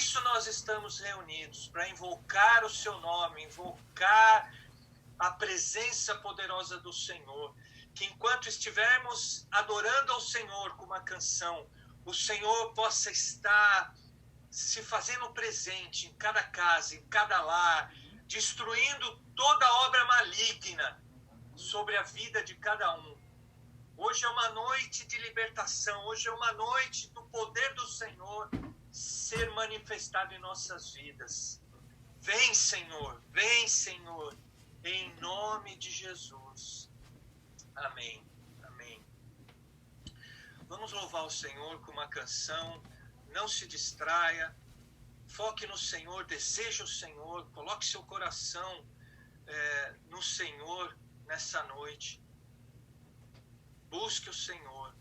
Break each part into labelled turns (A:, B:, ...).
A: isso nós estamos reunidos, para invocar o seu nome, invocar a presença poderosa do Senhor. Que enquanto estivermos adorando ao Senhor com uma canção, o Senhor possa estar se fazendo presente em cada casa, em cada lar, destruindo toda obra maligna sobre a vida de cada um. Hoje é uma noite de libertação, hoje é uma noite do poder do Senhor ser manifestado em nossas vidas. Vem, Senhor, em nome de Jesus. Amém, amém. Vamos louvar o Senhor com uma canção, não se distraia, foque no Senhor, deseje o Senhor, coloque seu coração no Senhor nessa noite. Busque o Senhor.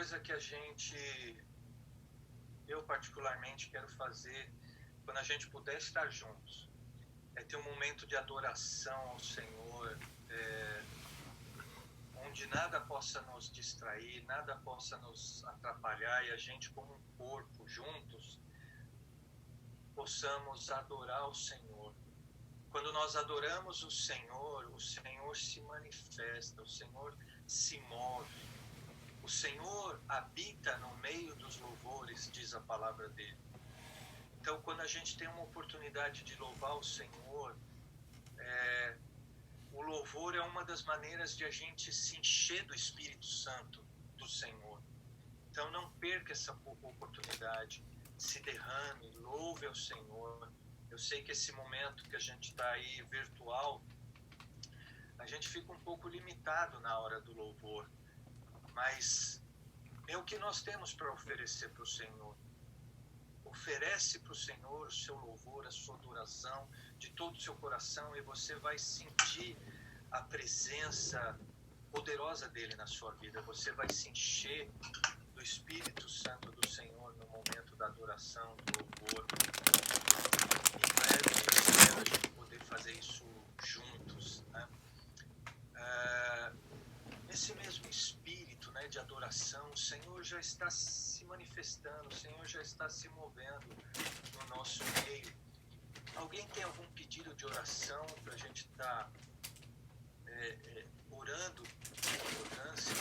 A: coisa que eu particularmente quero fazer quando a gente puder estar juntos, é ter um momento de adoração ao Senhor, onde nada possa nos distrair, nada possa nos atrapalhar, e a gente, como um corpo, juntos, possamos adorar o Senhor. Quando nós adoramos o Senhor se manifesta, o Senhor se move, o Senhor habita no meio dos louvores, diz a palavra dele. Então, quando a gente tem uma oportunidade de louvar o Senhor, o louvor é uma das maneiras de a gente se encher do Espírito Santo do Senhor. Então, não perca essa oportunidade, se derrame, louve ao Senhor. Eu sei que esse momento que a gente está aí virtual, a gente fica um pouco limitado na hora do louvor, mas é o que nós temos para oferecer para o Senhor. Oferece para o Senhor o seu louvor, a sua adoração de todo o seu coração, e você vai sentir a presença poderosa dele na sua vida. Você vai se encher do Espírito Santo do Senhor no momento da adoração, do louvor. E espero a gente poder fazer isso juntos, né? Nesse mesmo espírito, né, de adoração, o Senhor já está se manifestando, o Senhor já está se movendo no nosso meio. Alguém tem algum pedido de oração para a gente estar orando com importância?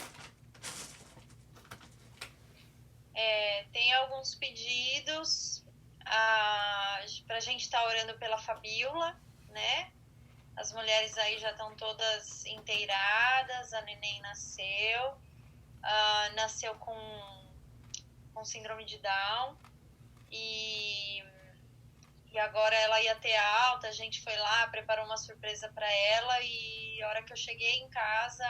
B: Tem alguns pedidos para a gente estar orando pela Fabíola, né? As mulheres aí já estão todas inteiradas, a neném nasceu com síndrome de Down, e agora ela ia ter alta. A gente foi lá, preparou uma surpresa para ela, e a hora que eu cheguei em casa,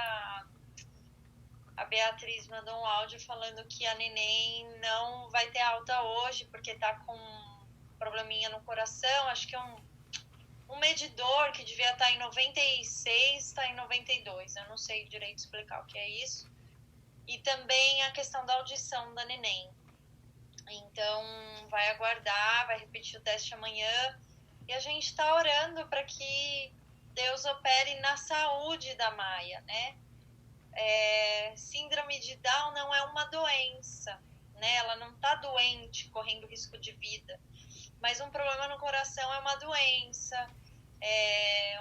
B: a Beatriz mandou um áudio falando que a neném não vai ter alta hoje, porque tá com um probleminha no coração. Acho que é um medidor que devia estar em 96, está em 92. Eu não sei direito explicar o que é isso. E também a questão da audição da neném. Então, vai aguardar, vai repetir o teste amanhã. E a gente está orando para que Deus opere na saúde da Maia, né? Síndrome de Down não é uma doença, né? Ela não está doente, correndo risco de vida. Mas um problema no coração é uma doença,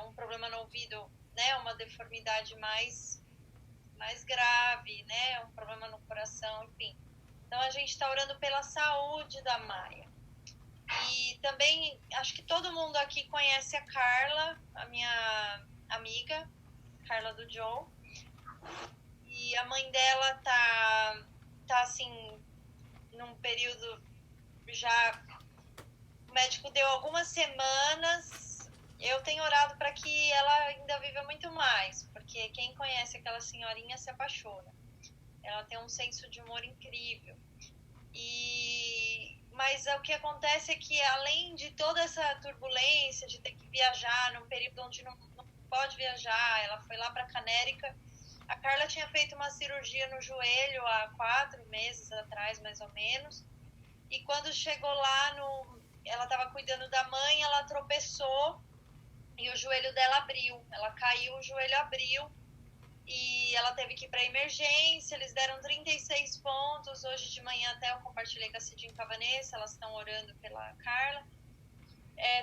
B: um problema no ouvido, né? Uma deformidade mais grave, né? Um problema no coração, enfim. Então, a gente está orando pela saúde da Maia. E também, acho que todo mundo aqui conhece a Carla, a minha amiga, Carla do Joe. E a mãe dela tá assim, num período já... O médico deu algumas semanas. Eu tenho orado para que ela ainda viva muito mais, porque quem conhece aquela senhorinha se apaixona. Ela tem um senso de humor incrível. Mas o que acontece é que, além de toda essa turbulência de ter que viajar num período onde não pode viajar, ela foi lá para Canérica. A Carla tinha feito uma cirurgia no joelho há 4 meses atrás, mais ou menos. E quando chegou lá, ela estava cuidando da mãe, ela tropeçou e o joelho dela abriu. Ela caiu, o joelho abriu. E ela teve que ir para emergência. Eles deram 36 pontos. Hoje de manhã até eu compartilhei com a Cidinha e com a Vanessa. Elas estão orando pela Carla.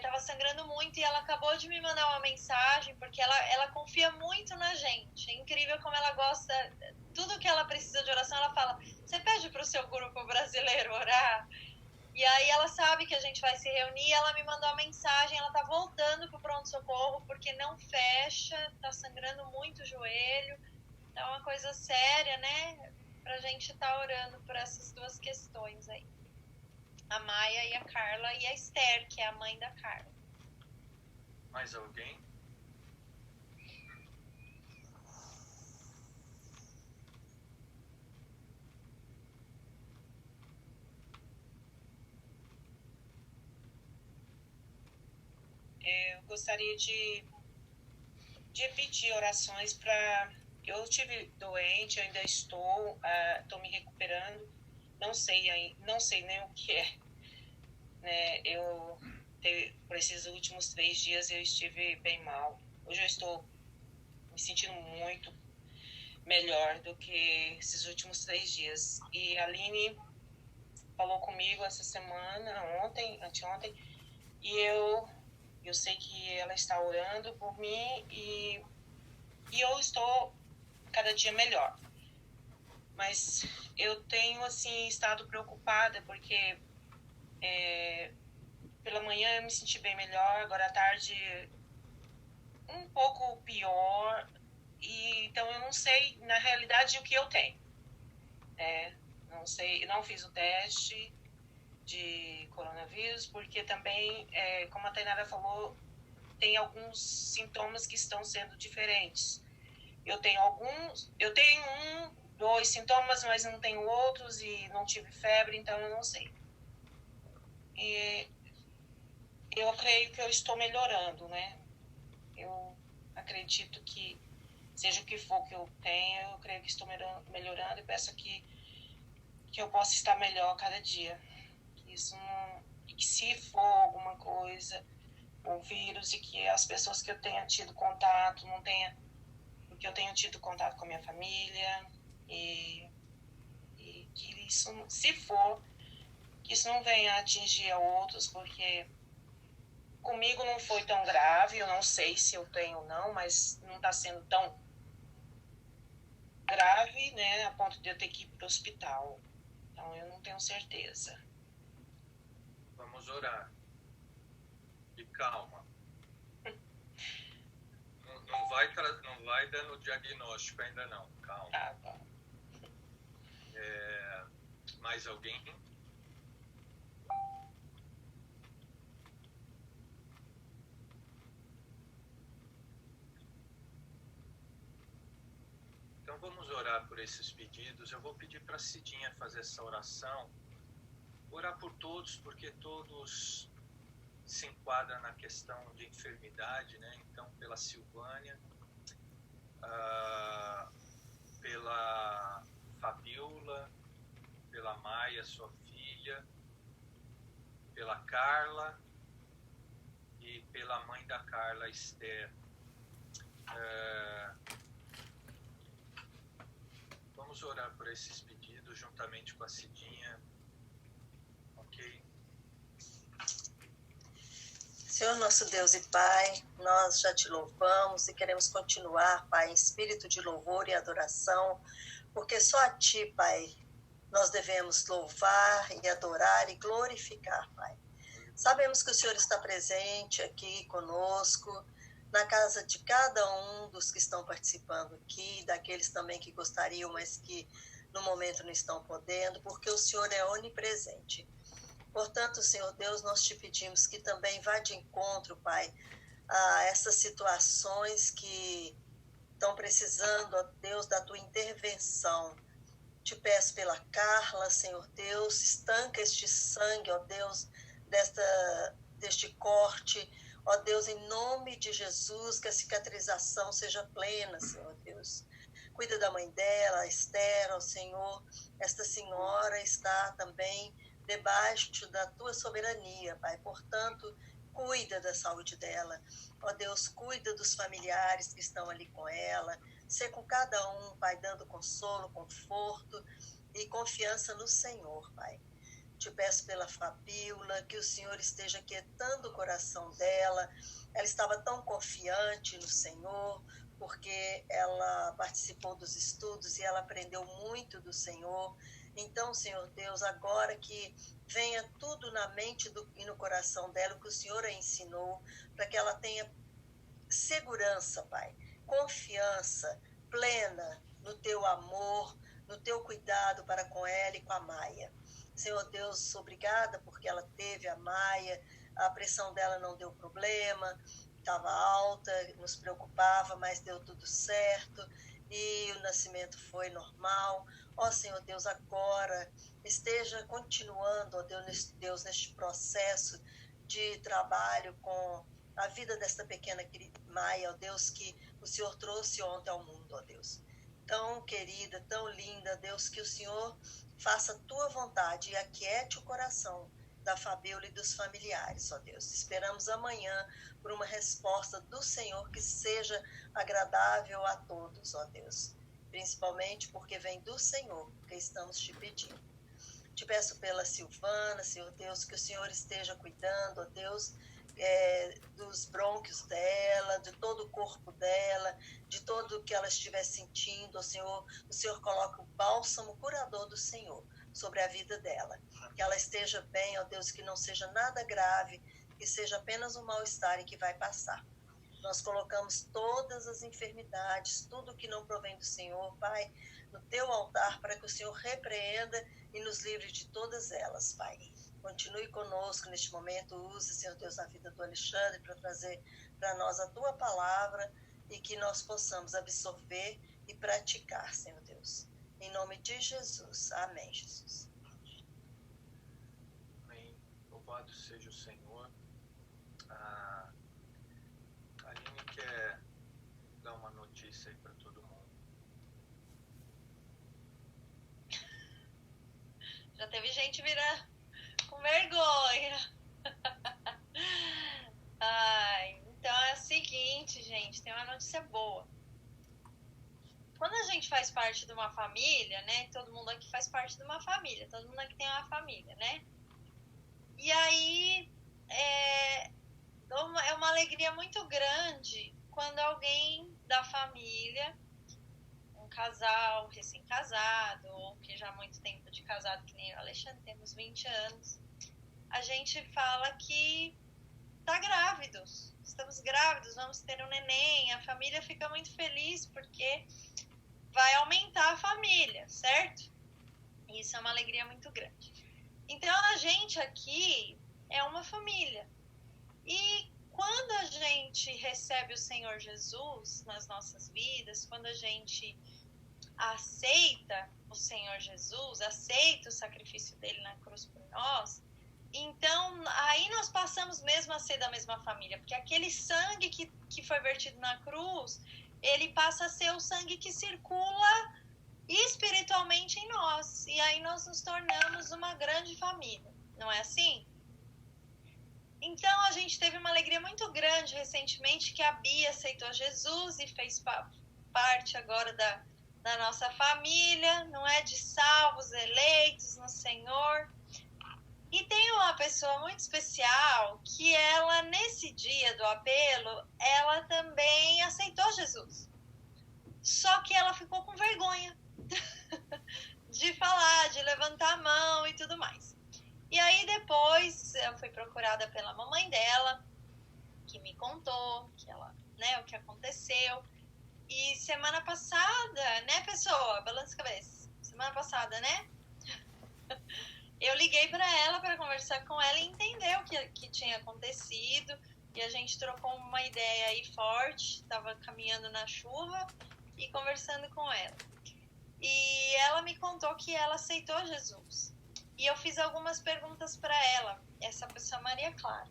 B: Tava sangrando muito, e ela acabou de me mandar uma mensagem, porque ela confia muito na gente. É incrível como ela gosta. Tudo que ela precisa de oração, ela fala: você pede para o seu grupo brasileiro orar? E aí ela sabe que a gente vai se reunir. Ela me mandou uma mensagem. Ela tá voltando pro pronto-socorro porque não fecha, tá sangrando muito o joelho. É uma coisa séria, né? Pra gente estar orando por essas duas questões aí. A Maia e a Carla, e a Esther, que é a mãe da Carla.
A: Mais alguém?
C: Eu gostaria de pedir orações para eu estive doente, eu ainda estou me recuperando, não sei nem o que é, né? Por esses últimos 3 dias eu estive bem mal. Hoje eu estou me sentindo muito melhor do que esses últimos 3 dias. E a Aline falou comigo essa semana, anteontem, e eu sei que ela está orando por mim e eu estou cada dia melhor. Mas eu tenho, assim, estado preocupada porque pela manhã eu me senti bem melhor, agora à tarde um pouco pior, e então eu não sei, na realidade, o que eu tenho. Não sei, não fiz o teste de coronavírus, porque também, como a Tainara falou, tem alguns sintomas que estão sendo diferentes. Eu tenho 1, 2 sintomas, mas não tenho outros e não tive febre, então eu não sei. E eu creio que eu estou melhorando, né? Eu acredito que, seja o que for que eu tenha, eu creio que estou melhorando e peço que eu possa estar melhor cada dia. E que se for alguma coisa, um vírus, e que as pessoas que eu tenha tido contato não tenha, porque eu tenho tido contato com a minha família, e que isso, se for, que isso não venha atingir a outros, porque comigo não foi tão grave, eu não sei se eu tenho ou não, mas não está sendo tão grave, né, a ponto de eu ter que ir para o hospital. Então, eu não tenho certeza.
A: Vamos orar. E calma. Não vai dando diagnóstico ainda não. Calma.
C: Tá.
A: Mais alguém? Então vamos orar por esses pedidos. Eu vou pedir para a Cidinha fazer essa oração. Orar por todos, porque todos se enquadram na questão de enfermidade, né? Então, pela Silvânia, pela Fabiola, pela Maia, sua filha, pela Carla e pela mãe da Carla, Esther. Vamos orar por esses pedidos juntamente com a Cidinha, ok?
D: Senhor nosso Deus e Pai, nós já te louvamos e queremos continuar, Pai, em espírito de louvor e adoração, porque só a Ti, Pai, nós devemos louvar e adorar e glorificar, Pai. Sabemos que o Senhor está presente aqui conosco, na casa de cada um dos que estão participando aqui, daqueles também que gostariam, mas que no momento não estão podendo, porque o Senhor é onipresente. Portanto, Senhor Deus, nós te pedimos que também vá de encontro, Pai, a essas situações que estão precisando, ó Deus, da tua intervenção. Te peço pela Carla, Senhor Deus, estanca este sangue, ó Deus, deste corte, ó Deus, em nome de Jesus, que a cicatrização seja plena, Senhor Deus. Cuida da mãe dela, a Esther, ó Senhor. Esta senhora está também debaixo da tua soberania, Pai. Portanto, cuida da saúde dela. Ó Deus, cuida dos familiares que estão ali com ela. Ser com cada um, Pai, dando consolo, conforto e confiança no Senhor, Pai. Te peço pela Fabiola, que o Senhor esteja quietando o coração dela. Ela estava tão confiante no Senhor, porque ela participou dos estudos e ela aprendeu muito do Senhor. Então, Senhor Deus, agora que venha tudo na mente e no coração dela, o que o Senhor a ensinou, para que ela tenha segurança, Pai, confiança plena no teu amor, no teu cuidado para com ela e com a Maia. Senhor Deus, obrigada porque ela teve a Maia, a pressão dela não deu problema, estava alta, nos preocupava, mas deu tudo certo e o nascimento foi normal. Ó Senhor Deus, agora esteja continuando, ó Deus, neste processo de trabalho com a vida desta pequena Maia, ó Deus, que o Senhor trouxe ontem ao mundo, ó Deus. tão querida, tão linda, Deus, que o Senhor faça a tua vontade e aquiete o coração da Fabíola e dos familiares, ó Deus. Esperamos amanhã por uma resposta do Senhor que seja agradável a todos, ó Deus. Principalmente porque vem do Senhor, que estamos te pedindo. Te peço pela Silvana, Senhor Deus, que o Senhor esteja cuidando, ó Deus, dos brônquios dela, de todo o corpo dela, de tudo que ela estiver sentindo, ó Senhor. O Senhor coloca o bálsamo curador do Senhor sobre a vida dela. Que ela esteja bem, ó Deus, que não seja nada grave, que seja apenas um mal-estar e que vai passar. Nós colocamos todas as enfermidades, tudo que não provém do Senhor, Pai, no teu altar, para que o Senhor repreenda e nos livre de todas elas, Pai. Continue conosco neste momento, use, Senhor Deus, na vida do Alexandre para trazer para nós a tua palavra e que nós possamos absorver e praticar, Senhor Deus. Em nome de Jesus. Amém, Jesus.
A: Amém. Louvado seja o Senhor. A Aline quer dar uma notícia aí para todo mundo.
B: Já teve gente virar com vergonha. Ai, então é o seguinte, gente, tem uma notícia boa. Quando a gente faz parte de uma família, né? Todo mundo aqui faz parte de uma família, todo mundo aqui tem uma família, né? E aí é uma alegria muito grande quando alguém da família, um casal recém-casado, ou que já há muito tempo de casado, que nem o Alexandre, temos 20 anos, a gente fala que tá grávidos, estamos grávidos, vamos ter um neném, a família fica muito feliz porque vai aumentar a família, certo? Isso é uma alegria muito grande. Então a gente aqui é uma família. E quando a gente recebe o Senhor Jesus nas nossas vidas, quando a gente aceita o Senhor Jesus, aceita o sacrifício dele na cruz por nós, então aí nós passamos mesmo a ser da mesma família, porque aquele sangue que foi vertido na cruz, ele passa a ser o sangue que circula espiritualmente em nós, e aí nós nos tornamos uma grande família, não é assim? Então a gente teve uma alegria muito grande recentemente que a Bia aceitou Jesus e fez parte agora da nossa família, não é? De salvos, eleitos no Senhor. E tem uma pessoa muito especial que ela, nesse dia do apelo, ela também aceitou Jesus. Só que ela ficou com vergonha de falar, de levantar a mão e tudo mais. E aí depois eu fui procurada pela mamãe dela, que me contou que ela, né, o que aconteceu. E semana passada, né, pessoa? Balança a cabeça. Semana passada, né? Eu liguei para ela para conversar com ela e entender o que tinha acontecido. E a gente trocou uma ideia aí forte. Estava caminhando na chuva e conversando com ela. E ela me contou que ela aceitou Jesus. E eu fiz algumas perguntas para ela, essa pessoa Maria Clara.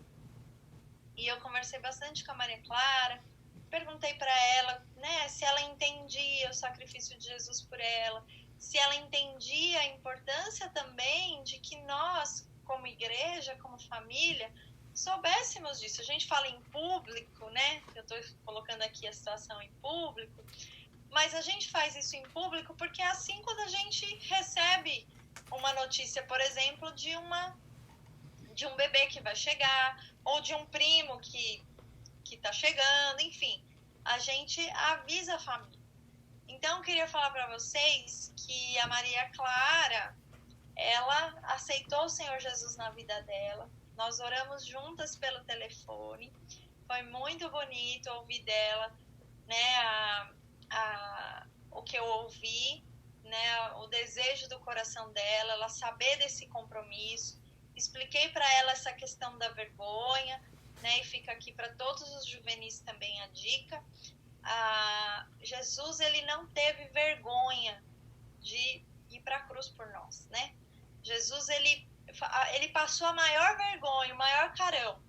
B: E eu conversei bastante com a Maria Clara. Perguntei para ela, né, se ela entendia o sacrifício de Jesus por ela, se ela entendia a importância também de que nós, como igreja, como família, soubéssemos disso. A gente fala em público, né? Eu estou colocando aqui a situação em público, mas a gente faz isso em público porque é assim quando a gente recebe uma notícia, por exemplo, de um bebê que vai chegar, ou de um primo que está chegando, enfim, a gente avisa a família. Então, eu queria falar para vocês que a Maria Clara, ela aceitou o Senhor Jesus na vida dela. Nós oramos juntas pelo telefone. Foi muito bonito ouvir dela, né, o que eu ouvi, né, o desejo do coração dela, ela saber desse compromisso. Expliquei para ela essa questão da vergonha, né, e fica aqui para todos os juvenis também a dica. Jesus, ele não teve vergonha de ir para a cruz por nós, né? Jesus, ele passou a maior vergonha, o maior carão,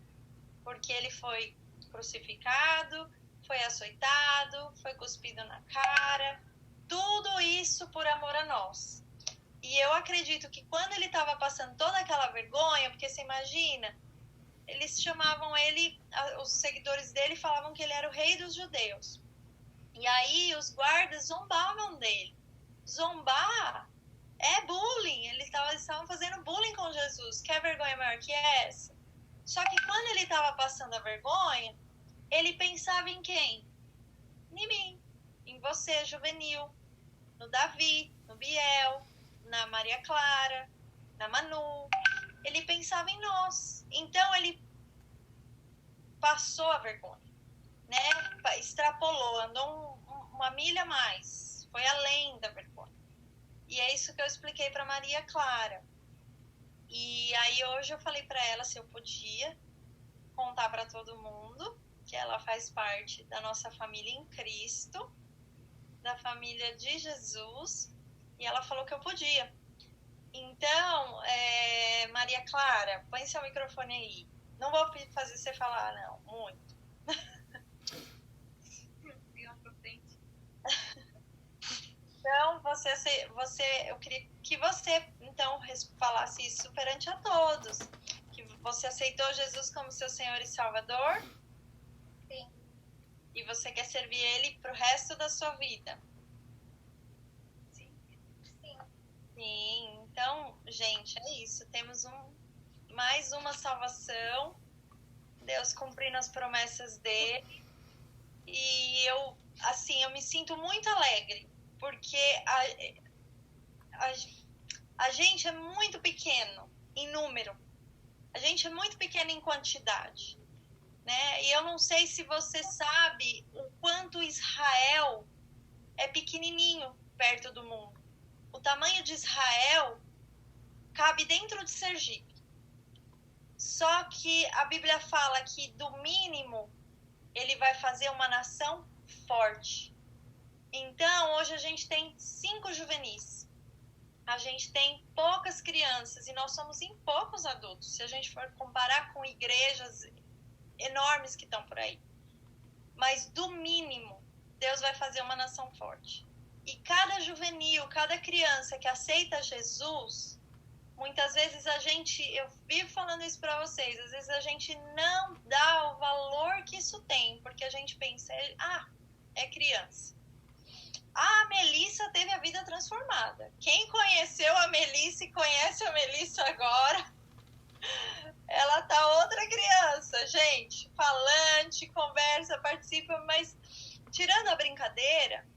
B: porque ele foi crucificado, foi açoitado, foi cuspido na cara, tudo nós. E eu acredito que quando ele estava passando toda aquela vergonha, porque você imagina, eles chamavam ele, os seguidores dele falavam que ele era o rei dos judeus. E aí os guardas zombavam dele. Zombar é bullying. Eles estavam fazendo bullying com Jesus. Quer vergonha maior que essa? Só que quando ele estava passando a vergonha, ele pensava em quem? Em mim, em você, Juvenil, no Davi, no Biel, na Maria Clara, na Manu. Ele pensava em nós. Então ele passou a vergonha, né? Extrapolou, andou uma milha a mais, foi além da vergonha. E é isso que eu expliquei para Maria Clara. E aí hoje eu falei para ela se eu podia contar para todo mundo que ela faz parte da nossa família em Cristo, da família de Jesus, e ela falou que eu podia. Então, Maria Clara, põe seu microfone aí. Não vou fazer você falar, não, muito. Então, eu queria que você, então, falasse isso perante a todos. Que você aceitou Jesus como seu Senhor e Salvador?
E: Sim.
B: E você quer servir Ele pro resto da sua vida?
E: Sim.
B: Sim. Então, gente, é isso. Temos mais uma salvação. Deus cumprindo as promessas dele. E eu me sinto muito alegre. Porque a gente é muito pequeno em número. A gente é muito pequeno em quantidade, né? E eu não sei se você sabe o quanto Israel é pequenininho perto do mundo. O tamanho de Israel cabe dentro de Sergipe. Só que a Bíblia fala que do mínimo ele vai fazer uma nação forte. Então, hoje a gente tem 5 juvenis. A gente tem poucas crianças e nós somos em poucos adultos. Se a gente for comparar com igrejas enormes que estão por aí. Mas, do mínimo, Deus vai fazer uma nação forte. E cada juvenil, cada criança que aceita Jesus, muitas vezes eu vivo falando isso para vocês, às vezes a gente não dá o valor que isso tem, porque a gente pensa, é criança. A Melissa teve a vida transformada. Quem conheceu a Melissa e conhece a Melissa agora, ela tá outra criança, gente. Falante, conversa, participa, mas tirando a brincadeira,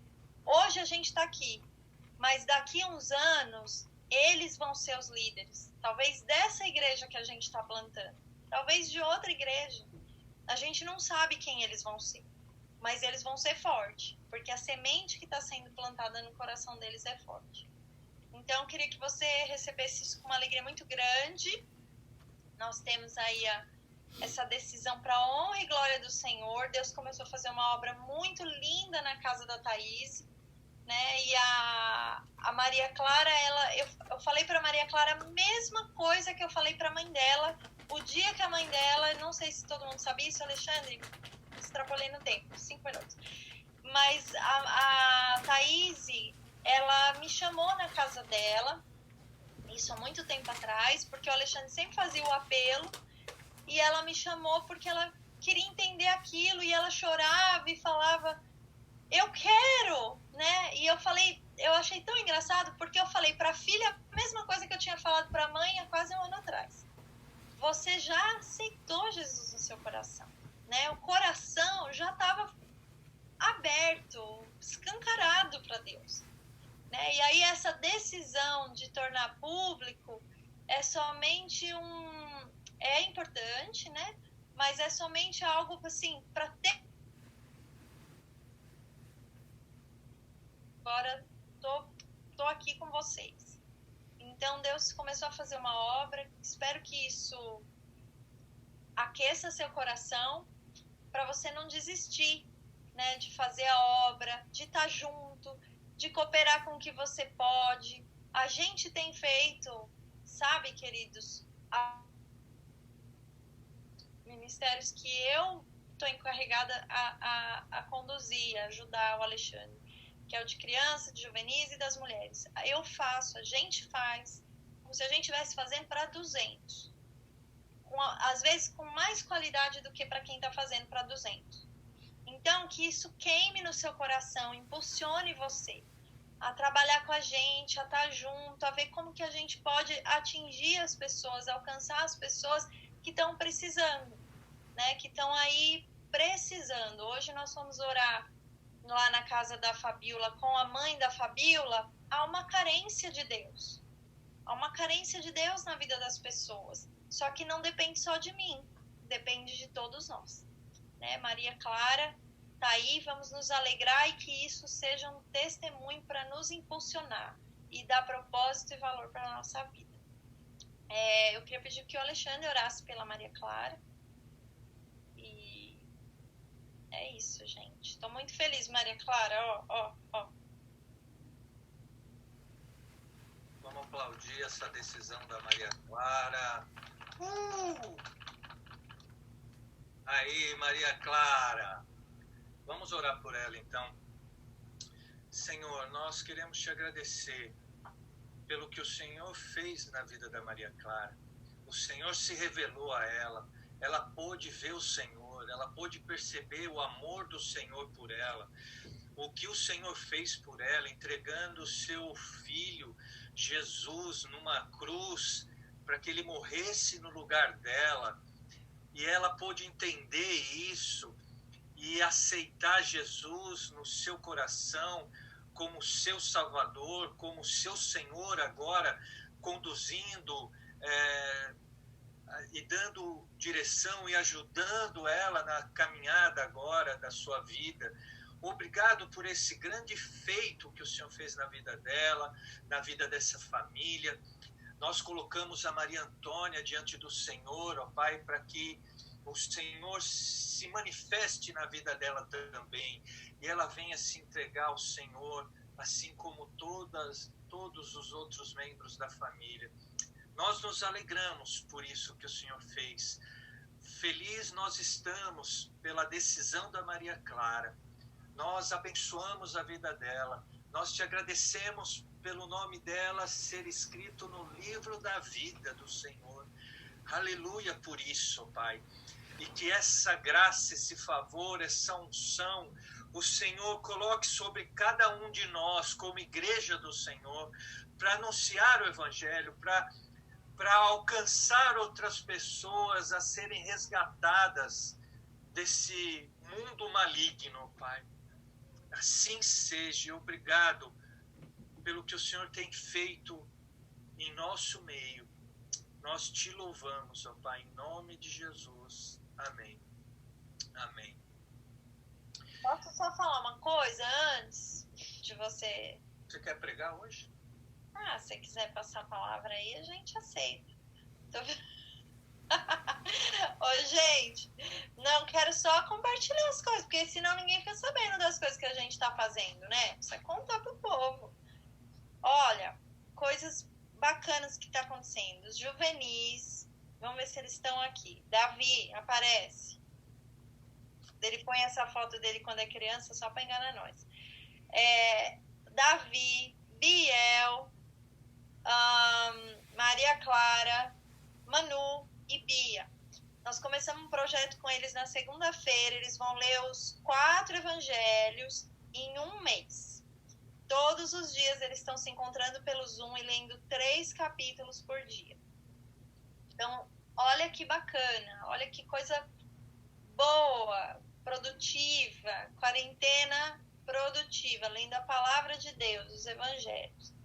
B: hoje a gente tá aqui, mas daqui a uns anos, eles vão ser os líderes. Talvez dessa igreja que a gente tá plantando, talvez de outra igreja. A gente não sabe quem eles vão ser. Mas eles vão ser fortes, porque a semente que está sendo plantada no coração deles é forte. Então, eu queria que você recebesse isso com uma alegria muito grande. Nós temos aí essa decisão para a honra e glória do Senhor. Deus começou a fazer uma obra muito linda na casa da Thaís, né? E a Maria Clara, eu falei para a Maria Clara a mesma coisa que eu falei para a mãe dela. O dia que a mãe dela, não sei se todo mundo sabe isso, Alexandre, extrapolei no tempo, 5 minutos. Mas a Thaís, ela me chamou na casa dela, isso há muito tempo atrás, porque o Alexandre sempre fazia o apelo, e ela me chamou porque ela queria entender aquilo, e ela chorava e falava, eu quero, né? E eu achei tão engraçado, porque eu falei para a filha a mesma coisa que eu tinha falado para a mãe há quase 1 ano atrás. Você já aceitou Jesus no seu coração. Né? O coração já estava aberto, escancarado para Deus. Né? E aí essa decisão de tornar público é somente é importante, né? Mas é somente algo assim, para ter. Agora tô aqui com vocês. Então Deus começou a fazer uma obra, espero que isso aqueça seu coração, para você não desistir, né, de fazer a obra, de estar junto, de cooperar com o que você pode. A gente tem feito, sabe, queridos, ministérios que eu estou encarregada a conduzir, a ajudar o Alexandre. que é o de criança, de juvenis e das mulheres. Eu faço, a gente faz, como se a gente estivesse fazendo para 200. Às vezes com mais qualidade do que para quem está fazendo para 200. Então, que isso queime no seu coração, impulsione você a trabalhar com a gente, a estar junto, a ver como que a gente pode atingir as pessoas, alcançar as pessoas que estão precisando, né? Que estão aí precisando. Hoje nós fomos orar lá na casa da Fabiola com a mãe da Fabiola. Há uma carência de Deus. Há uma carência de Deus na vida das pessoas. Só que não depende só de mim, depende de todos nós, né? Maria Clara tá aí, vamos nos alegrar e que isso seja um testemunho para nos impulsionar e dar propósito e valor para a nossa vida. Eu queria pedir que o Alexandre orasse pela Maria Clara. E é isso, gente. Estou muito feliz, Maria Clara. Ó.
A: Vamos aplaudir essa decisão da Maria Clara. Aí, Maria Clara. Vamos orar por ela, então. Senhor, nós queremos te agradecer pelo que o Senhor fez na vida da Maria Clara. O Senhor se revelou a ela. Ela pôde ver o Senhor. Ela pôde perceber o amor do Senhor por ela. O que o Senhor fez por ela, entregando o seu filho, Jesus, numa cruz, para que ele morresse no lugar dela. E ela pôde entender isso e aceitar Jesus no seu coração como seu Salvador, como seu Senhor agora, conduzindo e dando direção e ajudando ela na caminhada agora da sua vida. Obrigado por esse grande feito que o Senhor fez na vida dela, na vida dessa família. Nós colocamos a Maria Antônia diante do Senhor, ó Pai, para que o Senhor se manifeste na vida dela também e ela venha se entregar ao Senhor, assim como todos os outros membros da família. Nós nos alegramos por isso que o Senhor fez. Feliz nós estamos pela decisão da Maria Clara. Nós abençoamos a vida dela. Nós te agradecemos pelo nome dela ser escrito no livro da vida do Senhor. Aleluia por isso, Pai. E que essa graça, esse favor, essa unção, o Senhor coloque sobre cada um de nós, como igreja do Senhor, para anunciar o Evangelho, para alcançar outras pessoas a serem resgatadas desse mundo maligno, Pai. Assim seja. Obrigado pelo que o Senhor tem feito em nosso meio. Nós te louvamos, ó Pai, em nome de Jesus. Amém. Amém.
B: Posso só falar uma coisa antes de você...
A: Você quer pregar hoje?
B: Se você quiser passar a palavra aí, a gente aceita. Ô, gente, não quero só compartilhar as coisas, porque senão ninguém fica sabendo das coisas que a gente está fazendo, né? Precisa contar pro povo. Olha, coisas bacanas que tá acontecendo. Os juvenis, vamos ver se eles estão aqui. Davi, aparece. Ele põe essa foto dele quando é criança só para enganar nós. Davi, Biel, Maria Clara, Manu e Bia. Nós começamos um projeto com eles na segunda-feira. Eles vão ler os 4 evangelhos em um mês. Todos os dias eles estão se encontrando pelo Zoom e lendo 3 capítulos por dia. Então, olha que bacana, olha que coisa boa, produtiva, quarentena produtiva, lendo a palavra de Deus, os evangelhos.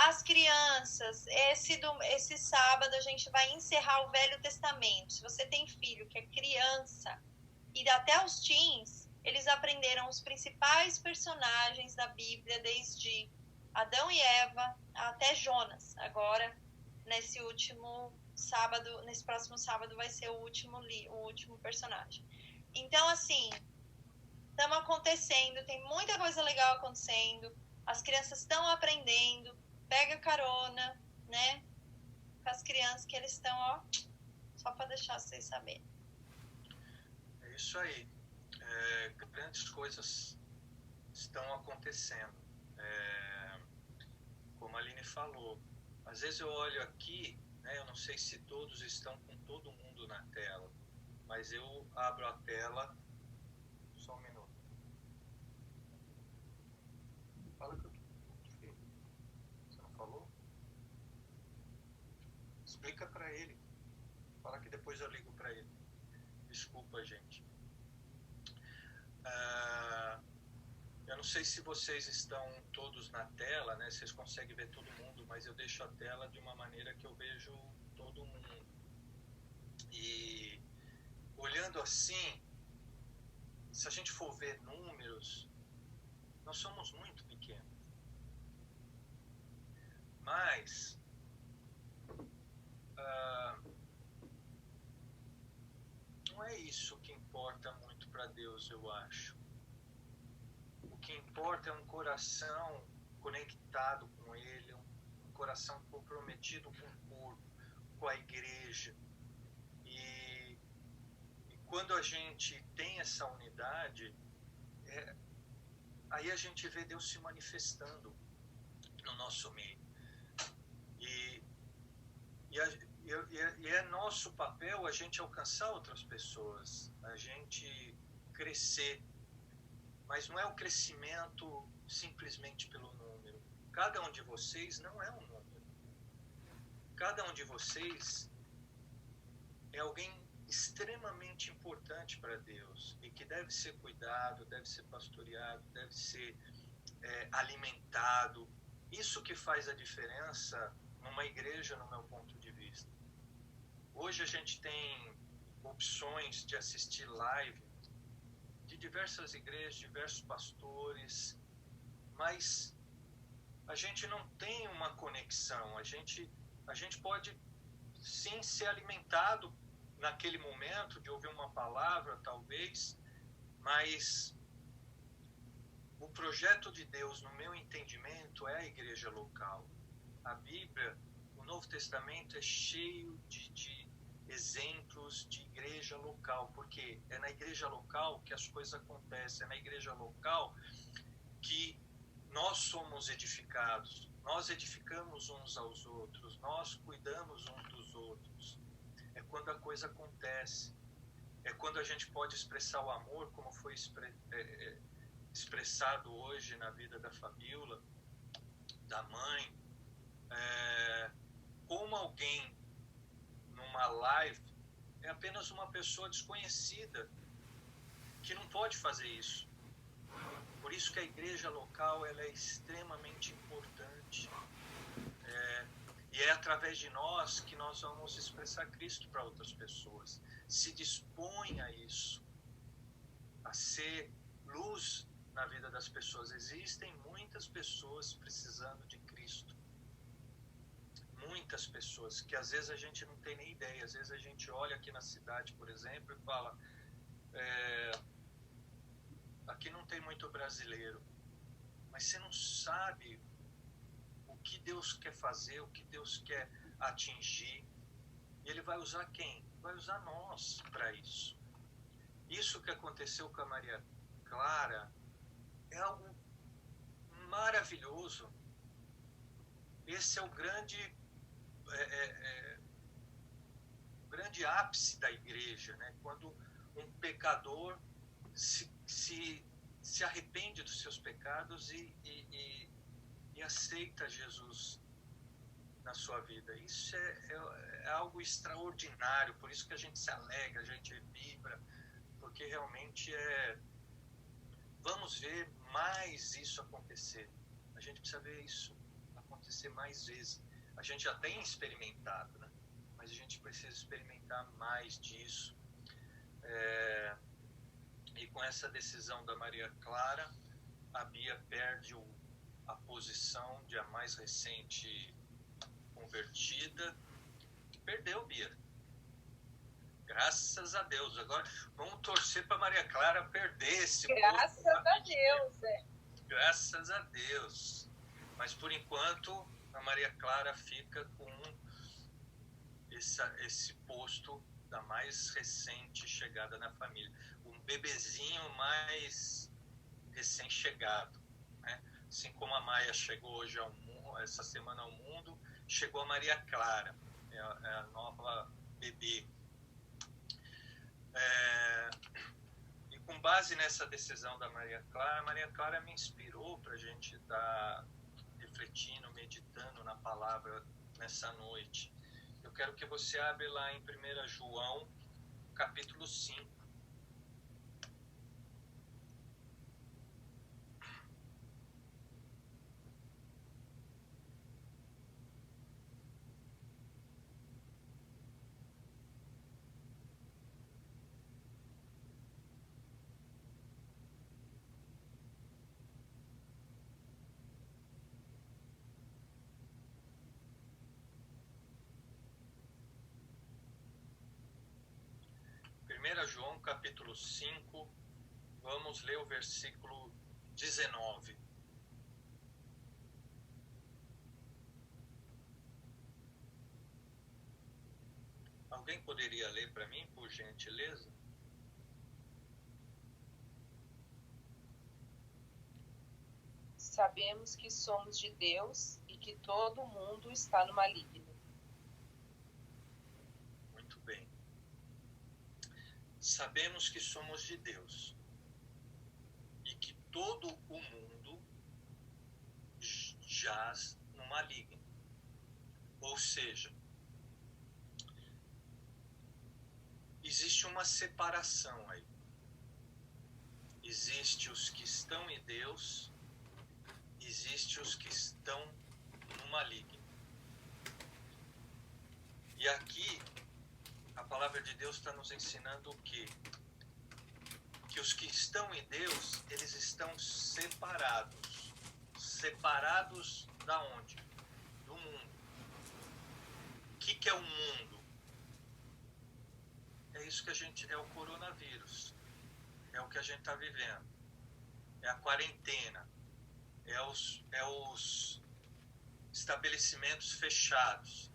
B: As crianças, esse sábado a gente vai encerrar o Velho Testamento. Se você tem filho que é criança e até os teens, eles aprenderam os principais personagens da Bíblia, desde Adão e Eva até Jonas. Agora, nesse próximo sábado vai ser o último personagem. Então, assim, estamos acontecendo, tem muita coisa legal acontecendo. As crianças estão aprendendo, pega carona, né? Com as crianças que eles estão, ó, só para deixar vocês saberem.
A: É isso aí. Grandes coisas estão acontecendo. Como a Aline falou, às vezes eu olho aqui, né, eu não sei se todos estão com todo mundo na tela, mas eu abro a tela. Só um minuto. Fala que eu fiquei. Você não falou? Explica para ele. Fala que depois eu ligo para ele. Desculpa, gente. Eu não sei se vocês estão todos na tela, né? Vocês conseguem ver todo mundo, mas eu deixo a tela de uma maneira que eu vejo todo mundo. E olhando assim, se a gente for ver números, nós somos muito pequenos. Mas não é isso que importa muito para Deus, eu acho. O que importa é um coração conectado com Ele, um coração comprometido com o corpo, com a igreja. E quando a gente tem essa unidade, aí a gente vê Deus se manifestando no nosso meio. E é nosso papel a gente alcançar outras pessoas, a gente crescer. Mas não é o crescimento simplesmente pelo número. Cada um de vocês não é um número. Cada um de vocês é alguém extremamente importante para Deus e que deve ser cuidado, deve ser pastoreado, deve ser alimentado. Isso que faz a diferença numa igreja, no meu ponto de vista. Hoje a gente tem opções de assistir live de diversas igrejas, diversos pastores, mas a gente não tem uma conexão. A gente pode sim ser alimentado naquele momento de ouvir uma palavra, talvez, mas o projeto de Deus, no meu entendimento, é a igreja local. A Bíblia, o Novo Testamento é cheio de exemplos de igreja local, porque é na igreja local que as coisas acontecem, é na igreja local que nós somos edificados, nós edificamos uns aos outros, nós cuidamos uns dos outros. É quando a coisa acontece, é quando a gente pode expressar o amor, como foi expressado hoje na vida da Fabiola, da mãe, como alguém numa live é apenas uma pessoa desconhecida que não pode fazer isso. Por isso que a igreja local ela é extremamente importante. E é através de nós que nós vamos expressar Cristo para outras pessoas. Se dispõe a isso, a ser luz na vida das pessoas. Existem muitas pessoas precisando de Cristo. Muitas pessoas, que às vezes a gente não tem nem ideia. Às vezes a gente olha aqui na cidade, por exemplo, e fala, aqui não tem muito brasileiro. Mas você não sabe o que Deus quer fazer, o que Deus quer atingir. E Ele vai usar quem? Vai usar nós para isso. Isso que aconteceu com a Maria Clara é algo maravilhoso. Esse é o grande ápice da igreja, né? Quando um pecador se arrepende dos seus pecados e aceita Jesus na sua vida. Isso é algo extraordinário, por isso que a gente se alegra, a gente vibra, porque realmente vamos ver mais isso acontecer. A gente precisa ver isso acontecer mais vezes. A gente já tem experimentado, né? Mas a gente precisa experimentar mais disso. E com essa decisão da Maria Clara, a Bia perde a posição de a mais recente convertida. Perdeu, Bia. Graças a Deus. Agora vamos torcer para Maria Clara perder esse posto.
B: Graças a Deus,
A: Graças a Deus. Mas por enquanto a Maria Clara fica com esse posto da mais recente chegada na família. Um bebezinho mais recém-chegado, né? Assim como a Maia chegou hoje essa semana ao mundo, chegou a Maria Clara, é a nova bebê. E com base nessa decisão da Maria Clara, a Maria Clara me inspirou para a gente estar refletindo, meditando na palavra nessa noite. Eu quero que você abra lá em 1 João, capítulo 5. João capítulo 5, vamos ler o versículo 19. Alguém poderia ler para mim, por gentileza?
F: Sabemos que somos de Deus e que todo mundo está no maligno.
A: Muito bem. Sabemos que somos de Deus e que todo o mundo jaz no maligno. Ou seja, existe uma separação aí. Existe os que estão em Deus, existe os que estão no maligno. E aqui a palavra de Deus está nos ensinando o quê? Que os que estão em Deus, eles estão separados. Separados da onde? Do mundo. O que é o mundo? É isso que é o coronavírus. É o que a gente está vivendo. É a quarentena. É os estabelecimentos fechados.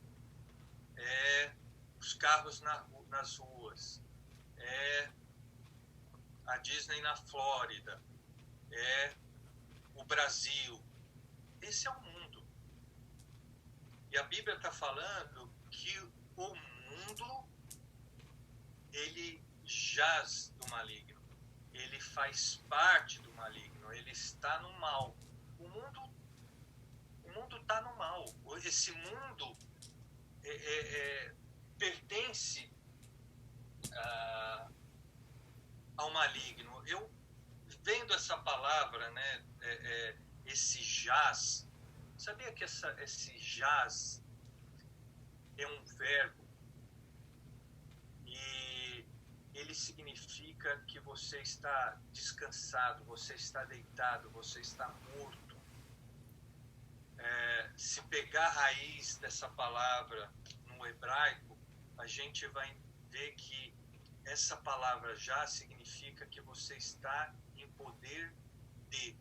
A: É os carros nas ruas, é a Disney na Flórida, é o Brasil. Esse é o mundo. E a Bíblia está falando que o mundo, ele jaz do maligno, ele faz parte do maligno, ele está no mal. O mundo está no mal. Esse mundo pertence ao maligno. Eu, vendo essa palavra, né, esse jaz, sabia que esse jaz é um verbo e ele significa que você está descansado, você está deitado, você está morto. Se pegar a raiz dessa palavra no hebraico, a gente vai ver que essa palavra já significa que você está em poder de.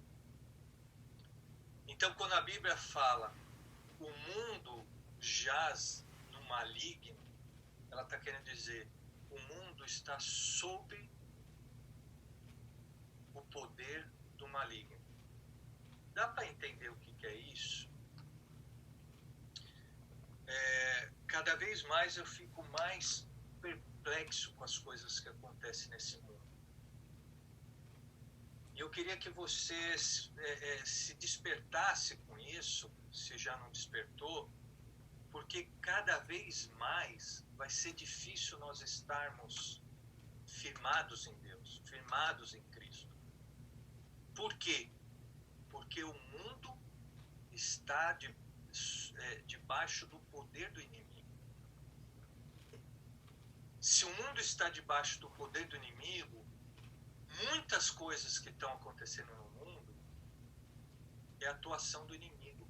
A: Então, quando a Bíblia fala o mundo jaz no maligno, ela está querendo dizer o mundo está sob o poder do maligno. Dá para entender o que é isso? Cada vez mais eu fico mais perplexo com as coisas que acontecem nesse mundo. E eu queria que você se despertasse com isso, se já não despertou, porque cada vez mais vai ser difícil nós estarmos firmados em Deus, firmados em Cristo. Por quê? Porque o mundo está debaixo do poder do inimigo. Se o mundo está debaixo do poder do inimigo, muitas coisas que estão acontecendo no mundo é a atuação do inimigo.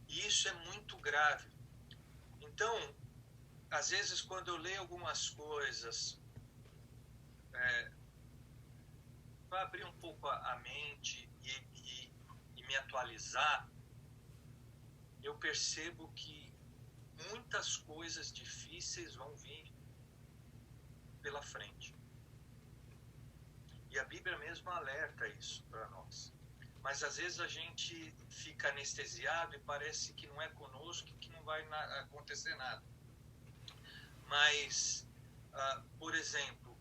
A: E isso é muito grave. Então, às vezes, quando eu leio algumas coisas, para abrir um pouco a mente e me atualizar, eu percebo que muitas coisas difíceis vão vir pela frente. E a Bíblia mesmo alerta isso para nós. Mas às vezes a gente fica anestesiado e parece que não é conosco, que não vai acontecer nada. Mas, por exemplo,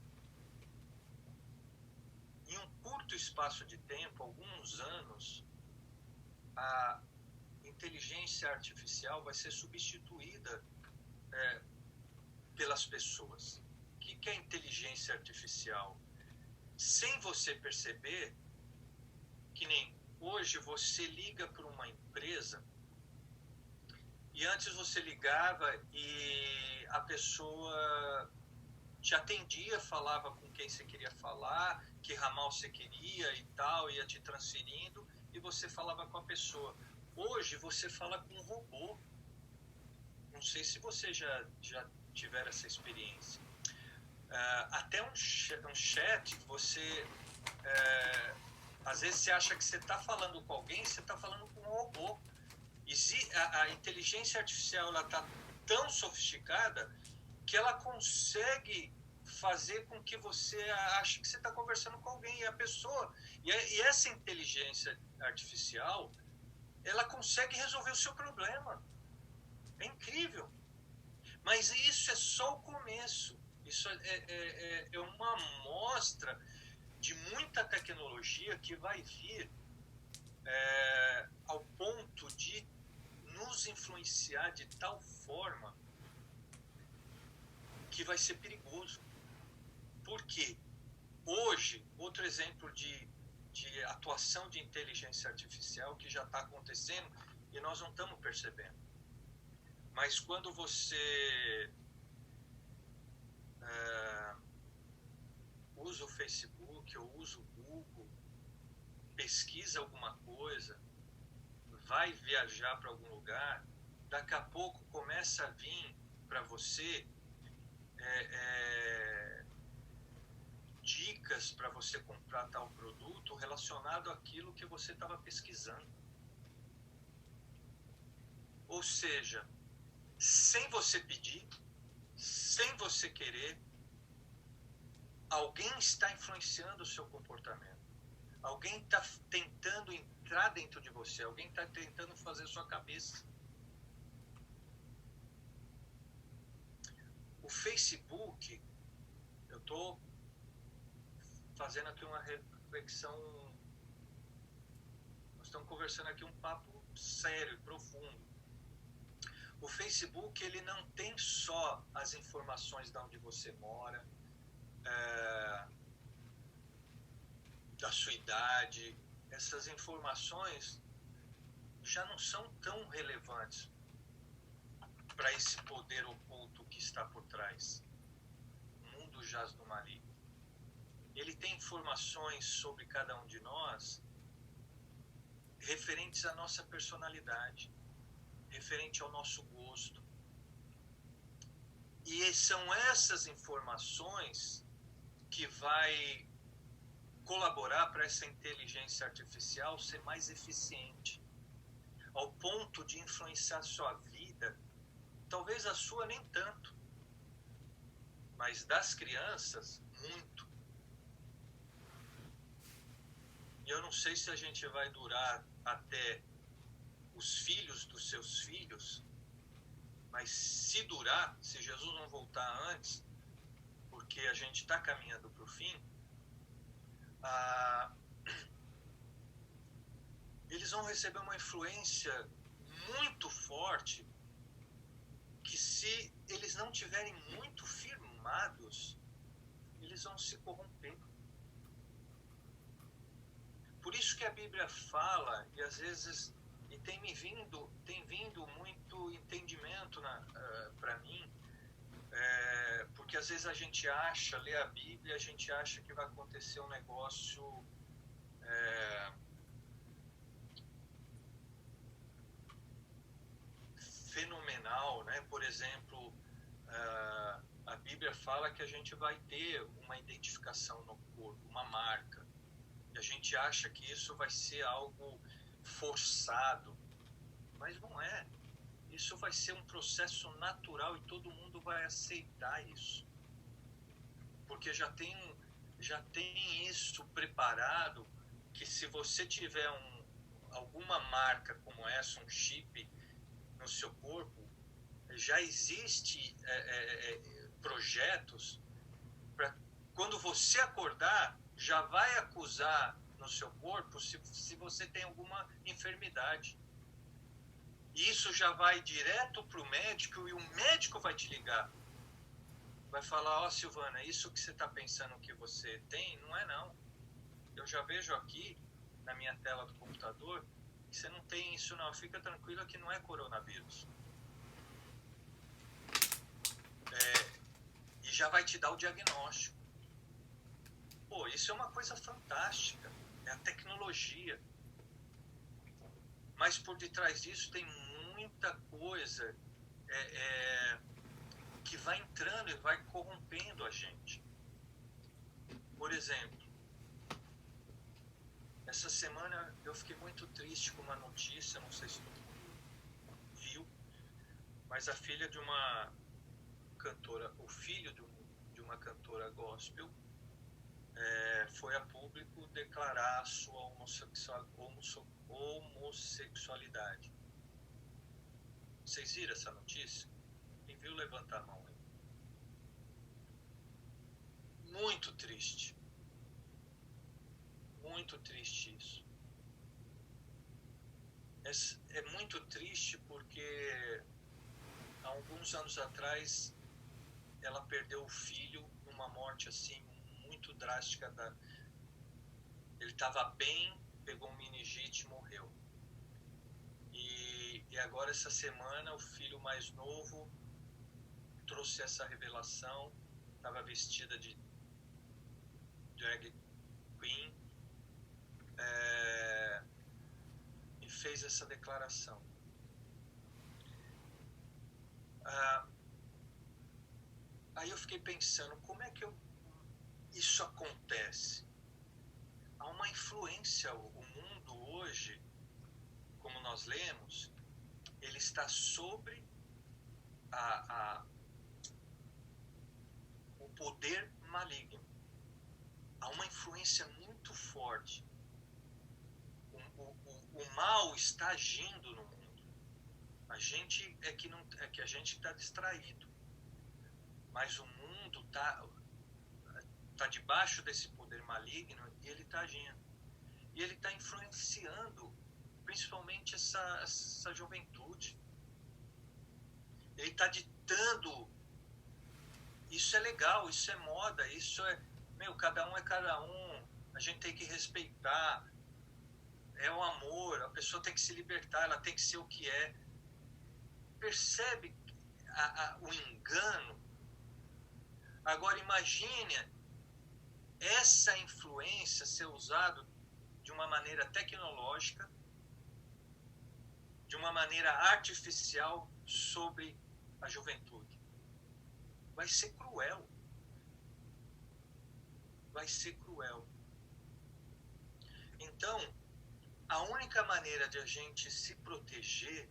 A: em um curto espaço de tempo, alguns anos, a inteligência artificial vai ser substituída pelas pessoas. O que é inteligência artificial? Sem você perceber, que nem hoje você liga para uma empresa e antes você ligava e a pessoa te atendia, falava com quem você queria falar, que ramal você queria e tal, ia te transferindo e você falava com a pessoa. Hoje você fala com um robô. Não sei se você já tiver essa experiência. Até um chat, você às vezes você acha que você está falando com alguém, você está falando com um robô. A inteligência artificial ela está tão sofisticada que ela consegue fazer com que você ache que você está conversando com alguém. E a pessoa, e essa inteligência artificial, ela consegue resolver o seu problema. É incrível. Mas isso é só o começo. Isso é uma amostra de muita tecnologia que vai vir ao ponto de nos influenciar de tal forma que vai ser perigoso. Por quê? Hoje, outro exemplo de atuação de inteligência artificial que já está acontecendo e nós não estamos percebendo. Mas quando você usa o Facebook ou usa o Google, pesquisa alguma coisa, vai viajar para algum lugar, daqui a pouco começa a vir para você dicas para você comprar tal produto relacionado àquilo que você estava pesquisando. Ou seja, sem você pedir, sem você querer, alguém está influenciando o seu comportamento. Alguém está tentando entrar dentro de você. Alguém está tentando fazer sua cabeça. O Facebook, eu estou fazendo aqui uma reflexão. Nós estamos conversando aqui um papo sério e profundo. O Facebook, ele não tem só as informações de onde você mora, da sua idade. Essas informações já não são tão relevantes para esse poder oculto que está por trás. O mundo jaz no maligno. Ele tem informações sobre cada um de nós referentes à nossa personalidade, referente ao nosso gosto. E são essas informações que vai colaborar para essa inteligência artificial ser mais eficiente, ao ponto de influenciar a sua vida, talvez a sua nem tanto, mas das crianças, muito. E eu não sei se a gente vai durar até os filhos dos seus filhos, mas se durar, se Jesus não voltar antes, porque a gente está caminhando para o fim, eles vão receber uma influência muito forte que, se eles não tiverem muito firmados, eles vão se corromper. Por isso que a Bíblia fala, e às vezes tem vindo muito entendimento para mim, porque às vezes a gente lê a Bíblia, a gente acha que vai acontecer um negócio fenomenal, né? Por exemplo, a Bíblia fala que a gente vai ter uma identificação no corpo, uma marca. E a gente acha que isso vai ser algo forçado, mas não é. Isso vai ser um processo natural e todo mundo vai aceitar isso. Porque já tem já tem isso preparado, que se você tiver alguma marca como essa, um chip no seu corpo, já existe projetos para quando você acordar, já vai acusar no seu corpo se você tem alguma enfermidade. Isso já vai direto para o médico e o médico vai te ligar. Vai falar, ó, Silvana, isso que você está pensando que você tem, não é não. Eu já vejo aqui na minha tela do computador que você não tem isso não. Fica tranquila que não é coronavírus. E já vai te dar o diagnóstico. Pô, isso é uma coisa fantástica. É a tecnologia. Mas por detrás disso tem muita coisa que vai entrando e vai corrompendo a gente. Por exemplo, essa semana eu fiquei muito triste com uma notícia, não sei se todo mundo viu, mas a filha de uma cantora, o filho de uma cantora gospel, foi a público declarar a sua homossexualidade. Vocês viram essa notícia? Quem viu, levanta a mão aí. Muito triste. Muito triste isso. É muito triste porque há alguns anos atrás ela perdeu o filho numa morte assim muito drástica. Ele estava bem, pegou um meningite e morreu. E agora essa semana o filho mais novo trouxe essa revelação, estava vestida de drag queen e fez essa declaração. Aí eu fiquei pensando, como é que isso acontece? Há uma influência, o mundo hoje, como nós lemos, ele está sobre o poder maligno. Há uma influência muito forte. O mal está agindo no mundo. A gente a gente está distraído. Mas o mundo está debaixo desse poder maligno e ele está agindo. E ele está influenciando principalmente essa juventude. Ele está ditando. Isso é legal, isso é moda, isso é... cada um é cada um. A gente tem que respeitar. É o amor, a pessoa tem que se libertar, ela tem que ser o que é. Percebe o engano? Agora imagine essa influência ser usada de uma maneira tecnológica, de uma maneira artificial sobre a juventude. Vai ser cruel. Vai ser cruel. Então, a única maneira de a gente se proteger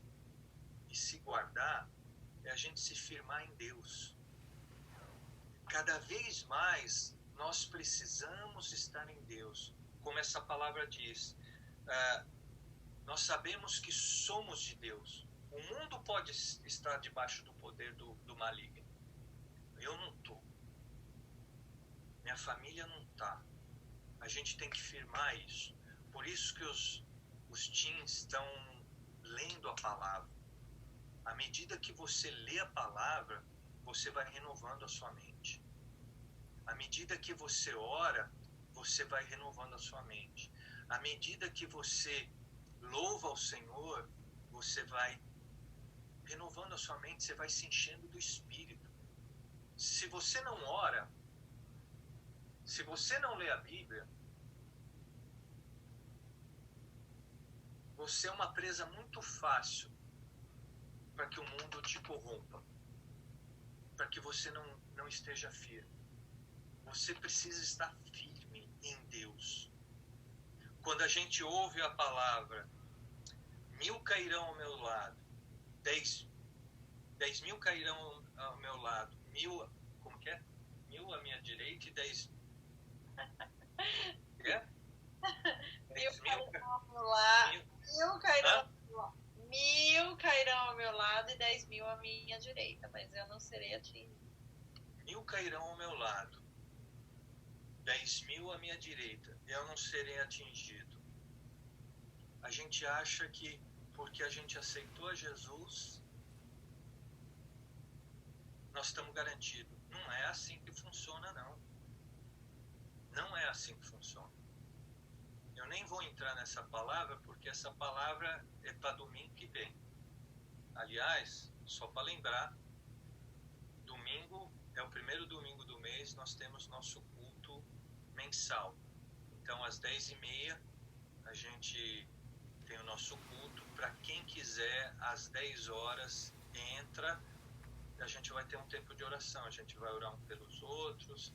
A: e se guardar é a gente se firmar em Deus. Cada vez mais nós precisamos estar em Deus. Como essa palavra diz, nós sabemos que somos de Deus. O mundo pode estar debaixo do poder do maligno. Eu não estou. Minha família não está. A gente tem que firmar isso. Por isso que os teens estão lendo a palavra. À medida que você lê a palavra, você vai renovando a sua mente. À medida que você ora, você vai renovando a sua mente. À medida que você louva ao Senhor, você vai renovando a sua mente, você vai se enchendo do Espírito. Se você não ora, se você não lê a Bíblia, você é uma presa muito fácil para que o mundo te corrompa, para que você não esteja firme. Você precisa estar firme em Deus. Quando a gente ouve a palavra, 1000 cairão ao meu lado, 10.000 cairão ao meu lado, 1000, como que é? 1000 à minha direita e 10 É? 10 mil?
B: Ao meu lado,
A: Mil?
B: 1000 cairão,
A: Hã?
B: 1000 cairão ao meu lado e 10.000 à minha direita, mas eu não serei atingida.
A: 1000 cairão ao meu lado, 10.000 à minha direita, eu não serei atingido. A gente acha que porque a gente aceitou a Jesus, nós estamos garantidos. Não é assim que funciona, não. Não é assim que funciona. Eu nem vou entrar nessa palavra, porque essa palavra é para domingo que vem. Aliás, só para lembrar, domingo é o primeiro domingo do mês, nós temos nosso culto mensal. Então, às 10h30, a gente tem o nosso culto. Para quem quiser, às 10 horas, entra. A gente vai ter um tempo de oração. A gente vai orar um pelos outros,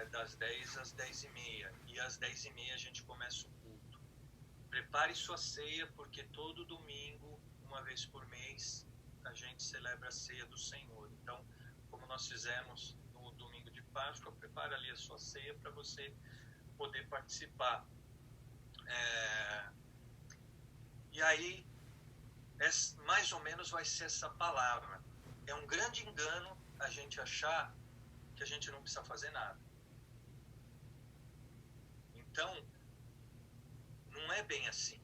A: das 10 às 10h30. E às 10h30 a gente começa o culto. Prepare sua ceia, porque todo domingo, uma vez por mês, a gente celebra a ceia do Senhor. Então, como nós fizemos no domingo de Páscoa, prepare ali a sua ceia para você poder participar. E aí, mais ou menos vai ser essa palavra. É um grande engano a gente achar que a gente não precisa fazer nada. Então, não é bem assim.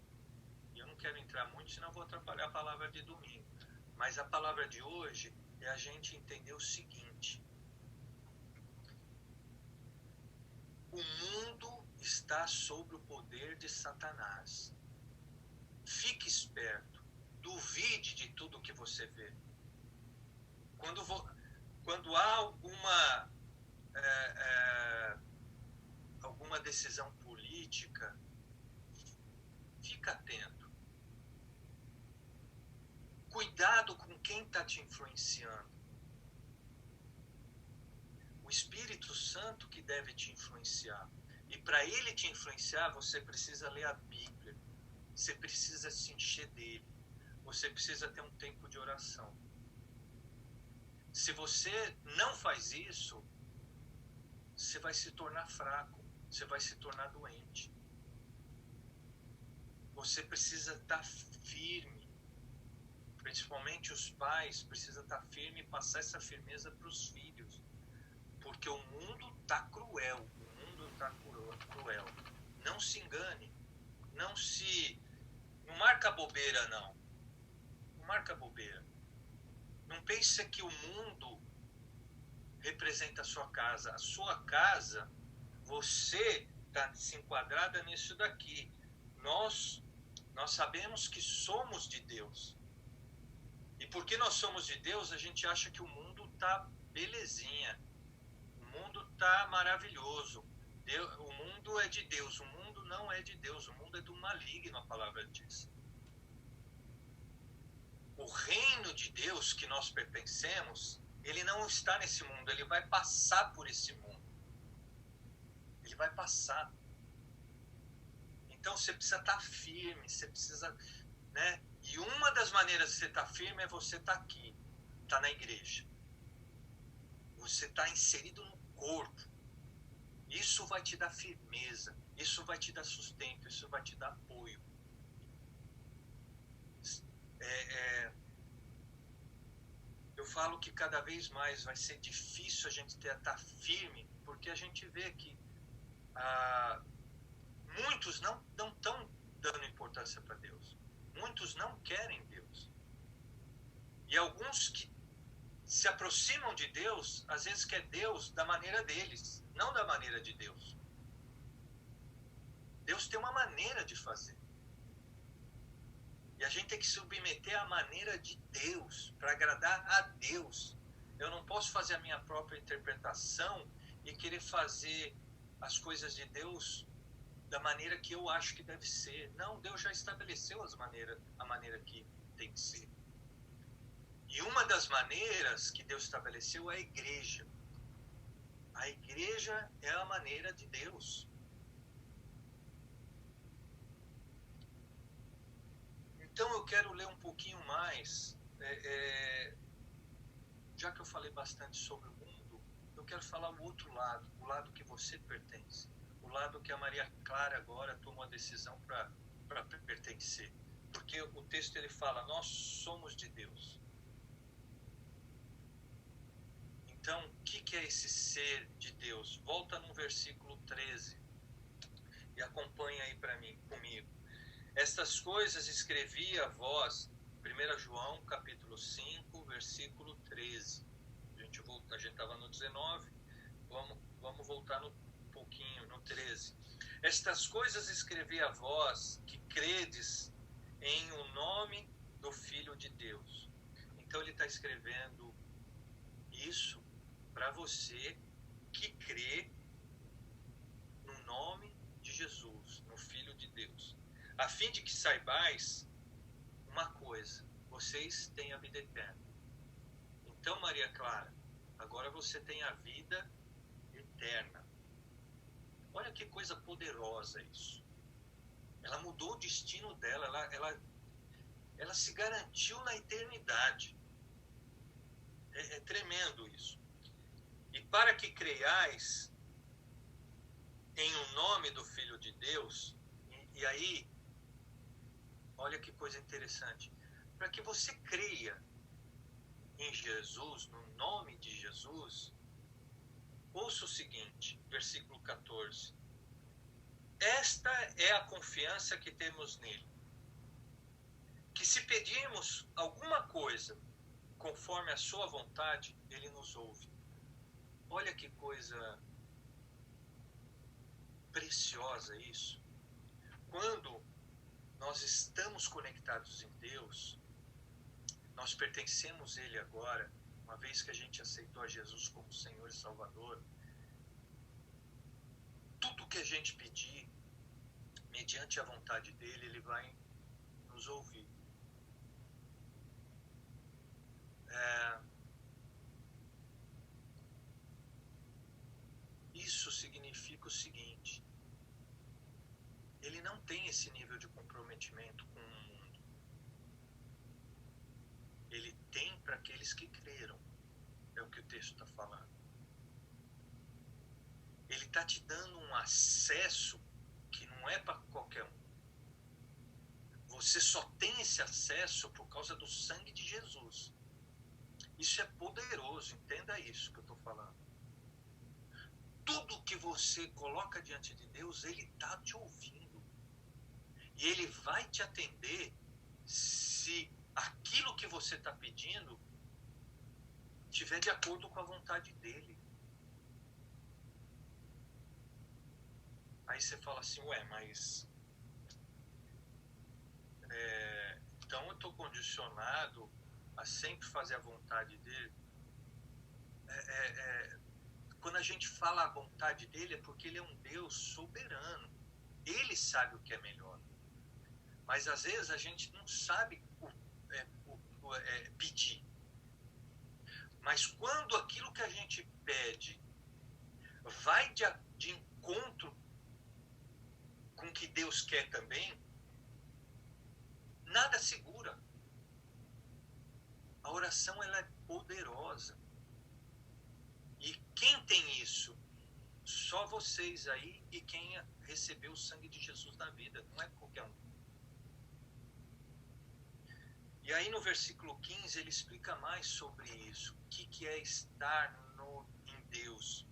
A: E eu não quero entrar muito, senão vou atrapalhar a palavra de domingo. Mas a palavra de hoje é a gente entender o seguinte: o mundo está sob o poder de Satanás. Fique esperto. Duvide de tudo que você vê. Quando há alguma decisão política, fica atento. Cuidado com quem está te influenciando. O Espírito Santo que deve te influenciar. E para ele te influenciar, você precisa ler a Bíblia. Você precisa se encher dele. Você precisa ter um tempo de oração. Se você não faz isso, você vai se tornar fraco. Você vai se tornar doente. Você precisa estar firme. Principalmente os pais precisam estar firmes e passar essa firmeza para os filhos. Porque o mundo está cruel. O mundo está cruel. Não se engane. Não marca bobeira, não. Não marca bobeira. Não pense que o mundo representa a sua casa. A sua casa, você está se enquadrada nisso daqui. Nós sabemos que somos de Deus. E porque nós somos de Deus, a gente acha que o mundo está belezinha. O mundo está maravilhoso. O mundo é de Deus. O mundo não é de Deus. O mundo é do maligno, a palavra diz. O reino de Deus que nós pertencemos, ele não está nesse mundo. Ele vai passar por esse mundo. Ele vai passar. Então você precisa estar firme. Você precisa, né? E uma das maneiras de você estar firme é você estar aqui. Estar na igreja. Você está inserido no corpo. Isso vai te dar firmeza. Isso vai te dar sustento. Isso vai te dar apoio. Eu falo que cada vez mais vai ser difícil a gente estar firme, porque a gente vê que muitos não estão dando importância para Deus. Muitos não querem Deus. E alguns que se aproximam de Deus, às vezes quer Deus da maneira deles, não da maneira de Deus. Deus tem uma maneira de fazer. E a gente tem que submeter à maneira de Deus, para agradar a Deus. Eu não posso fazer a minha própria interpretação e querer fazer as coisas de Deus da maneira que eu acho que deve ser. Não, Deus já estabeleceu a maneira que tem que ser. E uma das maneiras que Deus estabeleceu é a igreja. A igreja é a maneira de Deus. Então eu quero ler um pouquinho mais, já que eu falei bastante sobre o mundo, Eu quero falar o outro lado, o lado que você pertence, o lado que a Maria Clara agora tomou a decisão para pertencer. Porque o texto ele fala, nós somos de Deus. Então, o que é esse ser de Deus? Volta no versículo 13 e acompanha aí comigo. Estas coisas escrevi a vós, 1 João capítulo 5, versículo 13. A gente estava no 19, vamos voltar um pouquinho, no 13. Estas coisas escrevi a vós que credes em o nome do Filho de Deus. Então ele está escrevendo isso para você que crê no nome de Jesus, no Filho de Deus, a fim de que saibais uma coisa, vocês têm a vida eterna. Então, Maria Clara, agora você tem a vida eterna. Olha que coisa poderosa isso. Ela mudou o destino dela, ela se garantiu na eternidade. É tremendo isso. E para que creiais em o nome do Filho de Deus, e aí, olha que coisa interessante, para que você creia em Jesus, no nome de Jesus, ouça o seguinte, versículo 14. Esta é a confiança que temos nele, que se pedirmos alguma coisa conforme a sua vontade, ele nos ouve. Olha que coisa preciosa isso. Quando nós estamos conectados em Deus, nós pertencemos a Ele agora, uma vez que a gente aceitou a Jesus como Senhor e Salvador, tudo que a gente pedir, mediante a vontade dEle, Ele vai nos ouvir. Isso significa o seguinte: Ele não tem esse nível de comprometimento com o mundo. Ele tem para aqueles que creram. É o que o texto está falando. Ele está te dando um acesso que não é para qualquer um. Você só tem esse acesso por causa do sangue de Jesus. Isso é poderoso, entenda isso que eu estou falando. Tudo que você coloca diante de Deus, Ele está te ouvindo. E Ele vai te atender se aquilo que você está pedindo estiver de acordo com a vontade dEle. Aí você fala assim, mas então eu estou condicionado a sempre fazer a vontade dEle. Quando a gente fala a vontade dEle é porque Ele é um Deus soberano. Ele sabe o que é melhor. Mas às vezes a gente não sabe pedir. Mas quando aquilo que a gente pede vai de encontro com o que Deus quer também, nada segura. A oração ela é poderosa. E quem tem isso? Só vocês aí e quem recebeu o sangue de Jesus na vida. Não é qualquer um. E aí no versículo 15 ele explica mais sobre isso. O que é estar em Deus.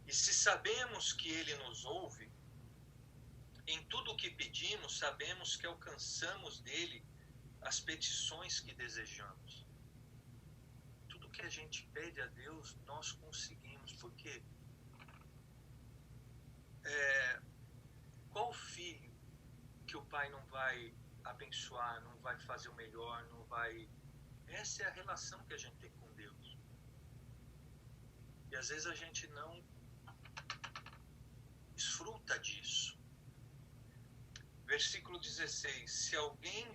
A: E se sabemos que Ele nos ouve, em tudo o que pedimos, sabemos que alcançamos dele as petições que desejamos. Tudo que a gente pede a Deus, nós conseguimos. Por quê? Qual filho que o pai não vai abençoar, não vai fazer o melhor, não vai... Essa é a relação que a gente tem com Deus. E às vezes a gente não desfruta disso. Versículo 16. Se alguém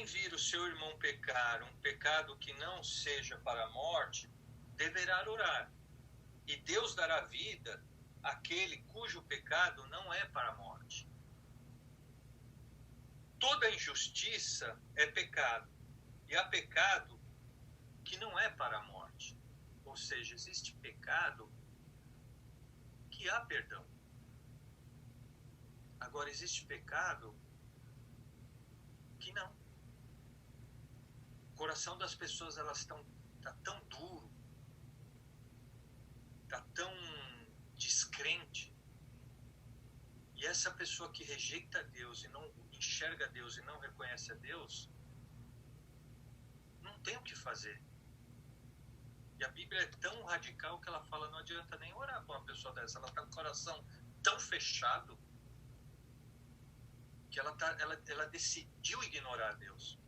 A: vir o seu irmão pecar, um pecado que não seja para a morte, deverá orar. E Deus dará vida àquele cujo pecado não é para a morte. toda injustiça é pecado. E há pecado que não é para a morte. Ou seja, existe pecado que há perdão. Agora, existe pecado que não. O coração das pessoas está tão duro, está tão descrente. E essa pessoa que rejeita Deus e não enxerga Deus e não reconhece a Deus, não tem o que fazer. E a Bíblia é tão radical que ela fala, não adianta nem orar com uma pessoa dessa. Ela está com o coração tão fechado que ela decidiu ignorar Deus.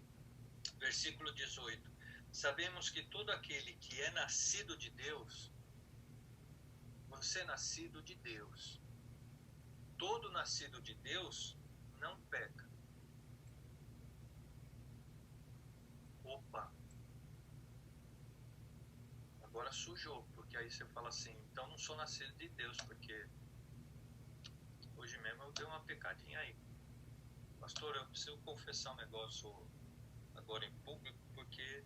A: Versículo 18. Sabemos que todo aquele que é nascido de Deus, você é nascido de Deus. Todo nascido de Deus não peca. Opa! Agora sujou, porque aí você fala assim, então não sou nascido de Deus, porque hoje mesmo eu dei uma pecadinha aí. Pastor, eu preciso confessar um negócio agora em público, porque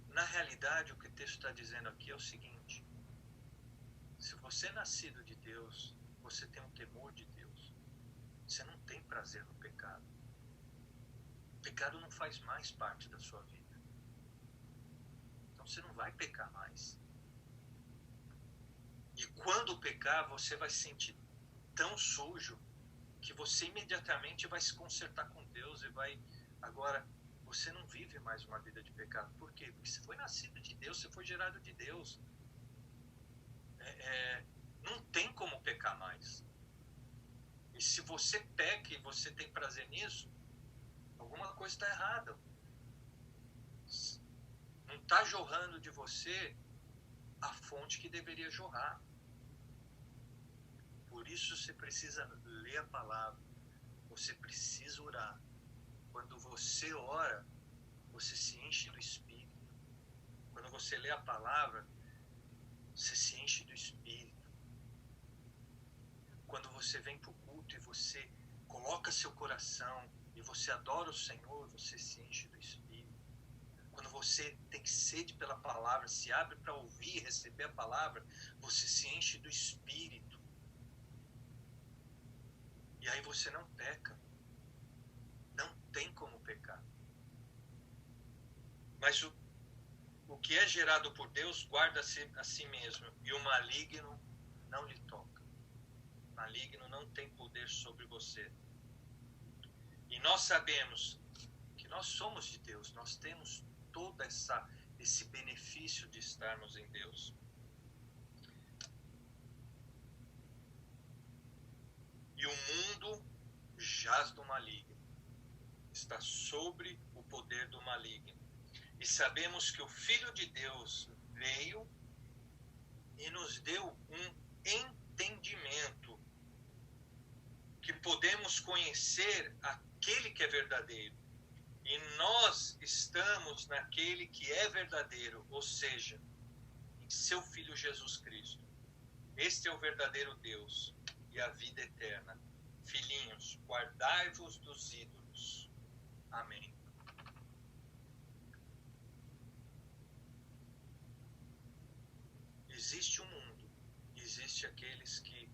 A: na realidade o que o texto está dizendo aqui é o seguinte: se você é nascido de Deus, você tem um temor de Deus. Você não tem prazer no pecado. O pecado não faz mais parte da sua vida. Então você não vai pecar mais. E quando pecar, você vai se sentir tão sujo que você imediatamente vai se consertar com Deus e vai... Agora, você não vive mais uma vida de pecado. Por quê? Porque você foi nascido de Deus, você foi gerado de Deus. Não tem como pecar mais. E se você peca e você tem prazer nisso, alguma coisa está errada. Não está jorrando de você a fonte que deveria jorrar. Por isso você precisa ler a palavra. Você precisa orar. Quando você ora, você se enche do Espírito. Quando você lê a palavra, você se enche do Espírito. Quando você vem para o culto e você coloca seu coração e você adora o Senhor, você se enche do Espírito. Quando você tem sede pela palavra, se abre para ouvir e receber a palavra, você se enche do Espírito. E aí você não peca. Não tem como pecar. Mas o que é gerado por Deus guarda-se a si mesmo, e o maligno não lhe toca. O maligno não tem poder sobre você. E nós sabemos que nós somos de Deus, nós temos todo esse benefício de estarmos em Deus. E o mundo jaz do maligno, está sobre o poder do maligno. E sabemos que o Filho de Deus veio e nos deu um entendimento, que podemos conhecer aquele que é verdadeiro. E nós estamos naquele que é verdadeiro, ou seja, em seu Filho Jesus Cristo. Este é o verdadeiro Deus e a vida eterna. Filhinhos, guardai-vos dos ídolos. Amém. Existe um mundo, existe aqueles que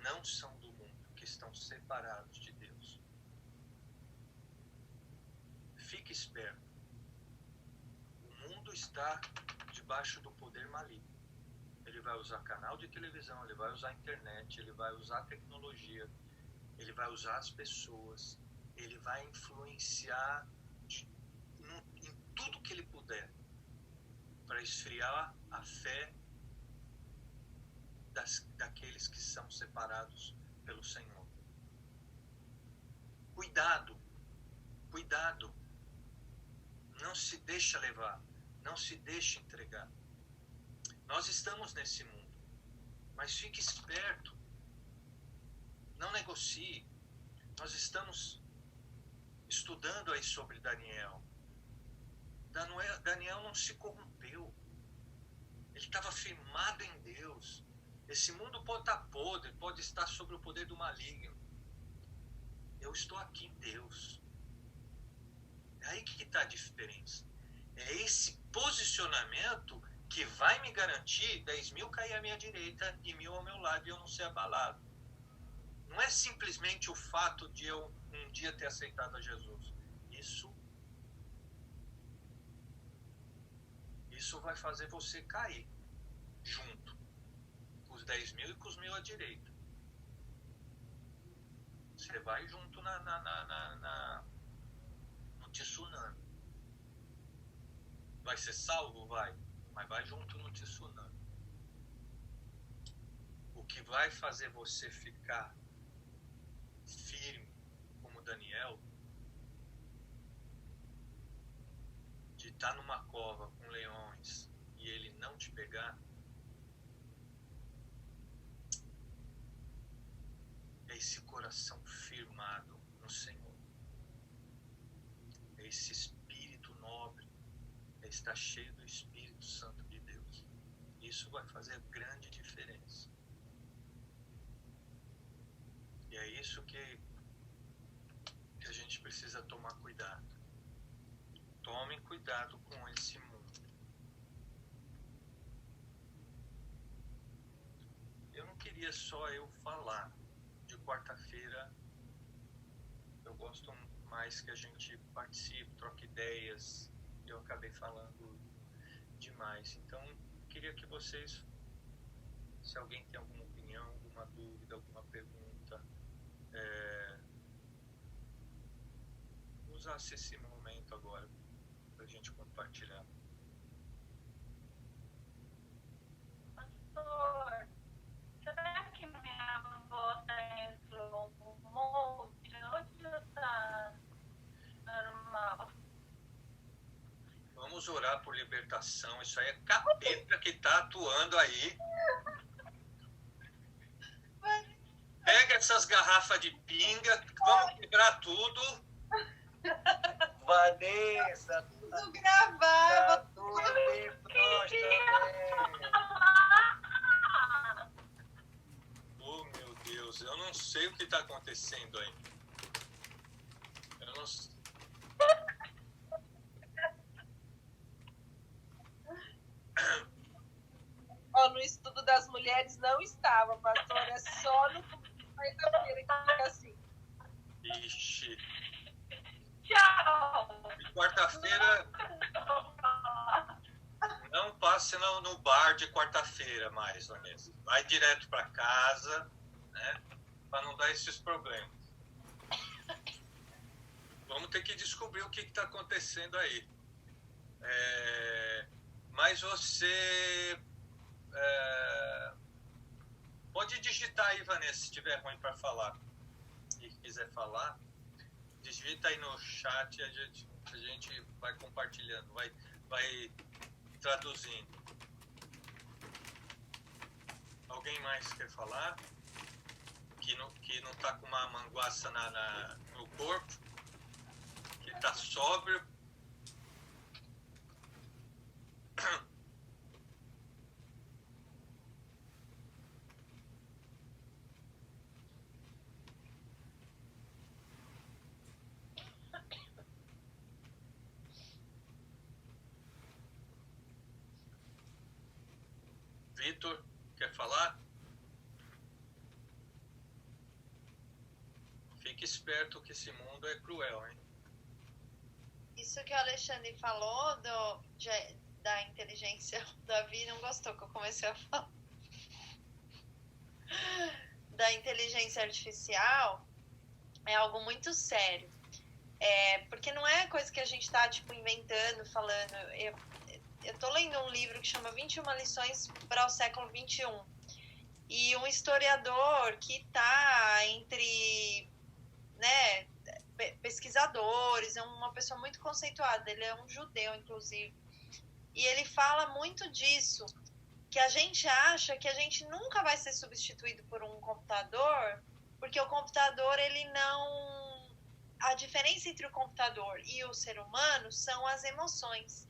A: não são do mundo, que estão separados de Deus. Fique esperto. O mundo está debaixo do poder maligno. Ele vai usar canal de televisão, ele vai usar a internet, ele vai usar a tecnologia, ele vai usar as pessoas, ele vai influenciar em tudo que ele puder para esfriar a fé daqueles que são separados pelo Senhor. Cuidado, cuidado. Não se deixa levar, não se deixa entregar. Nós estamos nesse mundo, mas fique esperto. Não negocie. Nós estamos estudando aí sobre Daniel. Daniel não se corrompeu. Ele estava firmado em Deus. Esse mundo pode estar podre, pode estar sob o poder do maligno, Eu estou aqui em Deus. É aí que está a diferença. É esse posicionamento que vai me garantir 10.000 cair à minha direita e 1.000 ao meu lado e eu não ser abalado. Não é simplesmente o fato de eu um dia ter aceitado a Jesus. Isso vai fazer você cair junto com os 10.000 e com os 1.000 à direita. Você vai junto no tsunami. Vai ser salvo? Vai. Mas vai junto no tsunami. O que vai fazer você ficar firme, como Daniel, de estar numa cova com leões e ele não te pegar, é esse coração firmado no Senhor. É esse espírito nobre, é estar cheio do Espírito Santo de Deus. Isso vai fazer grande diferença. E é isso que a gente precisa tomar cuidado. Tomem cuidado com esse mundo. Eu não queria só eu falar. De quarta-feira, eu gosto mais que a gente participe, troque ideias. Eu acabei falando demais. Então, eu queria que vocês, se alguém tem alguma opinião, alguma dúvida, alguma pergunta, usasse esse momento agora para a gente compartilhar.
E: Pastor, será que minha avó está entrou um monte? Hoje está normal?
A: Vamos orar por libertação. Isso aí é capeta que está atuando aí. Pega essas garrafas de pinga, vamos quebrar tudo.
G: Vanessa,
B: Tudo gravar.
G: tudo bem pronto também.
A: Oh, meu Deus, eu não sei o que está acontecendo aí. Eu não sei.
F: Ó, no estudo das mulheres não estava, pastor. É só no quarta-feira que fica assim.
A: Ixi.
E: Tchau!
A: E quarta-feira, não passe no bar de quarta-feira mais, Vanessa. Vai direto para casa, né? Para não dar esses problemas. Vamos ter que descobrir o que está acontecendo aí. Mas você pode digitar aí, Vanessa, se tiver ruim para falar e quiser falar. Digita aí no chat e a gente vai compartilhando, vai traduzindo. Alguém mais quer falar? Que não tá com uma manguaça no corpo? Que tá sóbrio? Vitor, quer falar? Fique esperto que esse mundo é cruel, hein?
B: Isso que o Alexandre falou da inteligência, o Davi não gostou que eu comecei a falar. Da inteligência artificial é algo muito sério. Porque não é coisa que a gente está inventando, falando. Eu tô lendo um livro que chama 21 lições para o século XXI. E um historiador que está entre, né, pesquisadores, é uma pessoa muito conceituada, ele é um judeu, inclusive. E ele fala muito disso, que a gente acha que a gente nunca vai ser substituído por um computador, porque o computador, ele não... A diferença entre o computador e o ser humano são as emoções.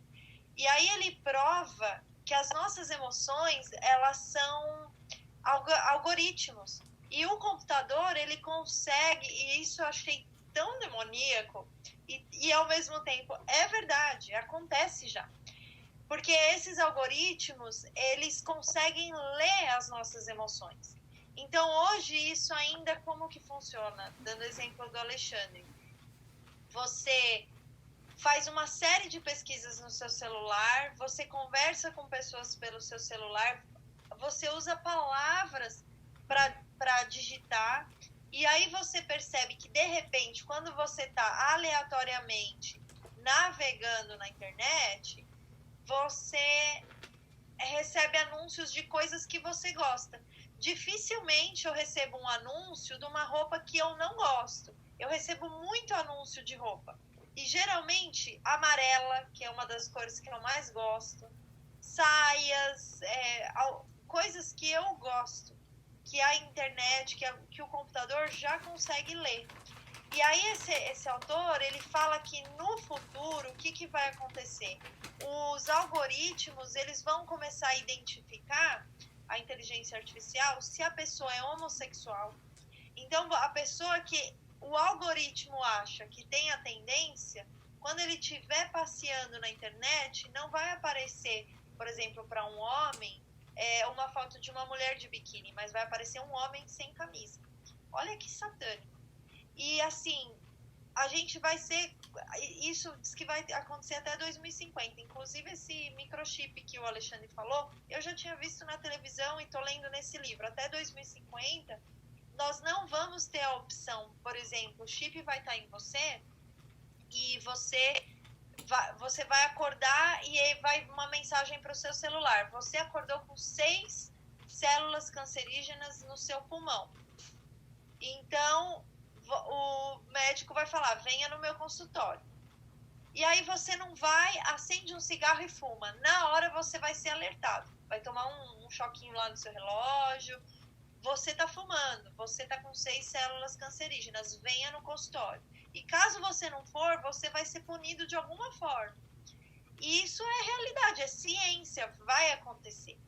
B: E aí ele prova que as nossas emoções, elas são algoritmos. E o computador, ele consegue, e isso eu achei tão demoníaco e ao mesmo tempo é verdade, acontece já. Porque esses algoritmos, eles conseguem ler as nossas emoções. Então, hoje, isso ainda como que funciona? Dando exemplo do Alexandre. Você faz uma série de pesquisas no seu celular, você conversa com pessoas pelo seu celular, você usa palavras para digitar, e aí você percebe que, de repente, quando você está aleatoriamente navegando na internet, você recebe anúncios de coisas que você gosta. Dificilmente eu recebo um anúncio de uma roupa que eu não gosto. Eu recebo muito anúncio de roupa. E geralmente amarela, que é uma das cores que eu mais gosto, saias, coisas que eu gosto, que a internet, que o computador já consegue ler. E aí esse autor, ele fala que no futuro, o que vai acontecer? Os algoritmos, eles vão começar a identificar a inteligência artificial se a pessoa é homossexual. Então, a pessoa que o algoritmo acha que tem a tendência, quando ele estiver passeando na internet, não vai aparecer, por exemplo, para um homem, uma foto de uma mulher de biquíni, mas vai aparecer um homem sem camisa. Olha que satânico. E assim, a gente vai ser... Isso diz que vai acontecer até 2050. Inclusive, esse microchip que o Alexandre falou, eu já tinha visto na televisão e estou lendo nesse livro. Até 2050, nós não vamos ter a opção, por exemplo, o chip vai estar em você e você vai acordar e aí vai uma mensagem para o seu celular. Você acordou com 6 células cancerígenas no seu pulmão. Então, o médico vai falar, venha no meu consultório. E aí você não vai, acende um cigarro e fuma. Na hora você vai ser alertado. Vai tomar um choquinho lá no seu relógio. Você está fumando, você está com 6 células cancerígenas, venha no consultório. E caso você não for, você vai ser punido de alguma forma. E isso é realidade, é ciência, vai acontecer.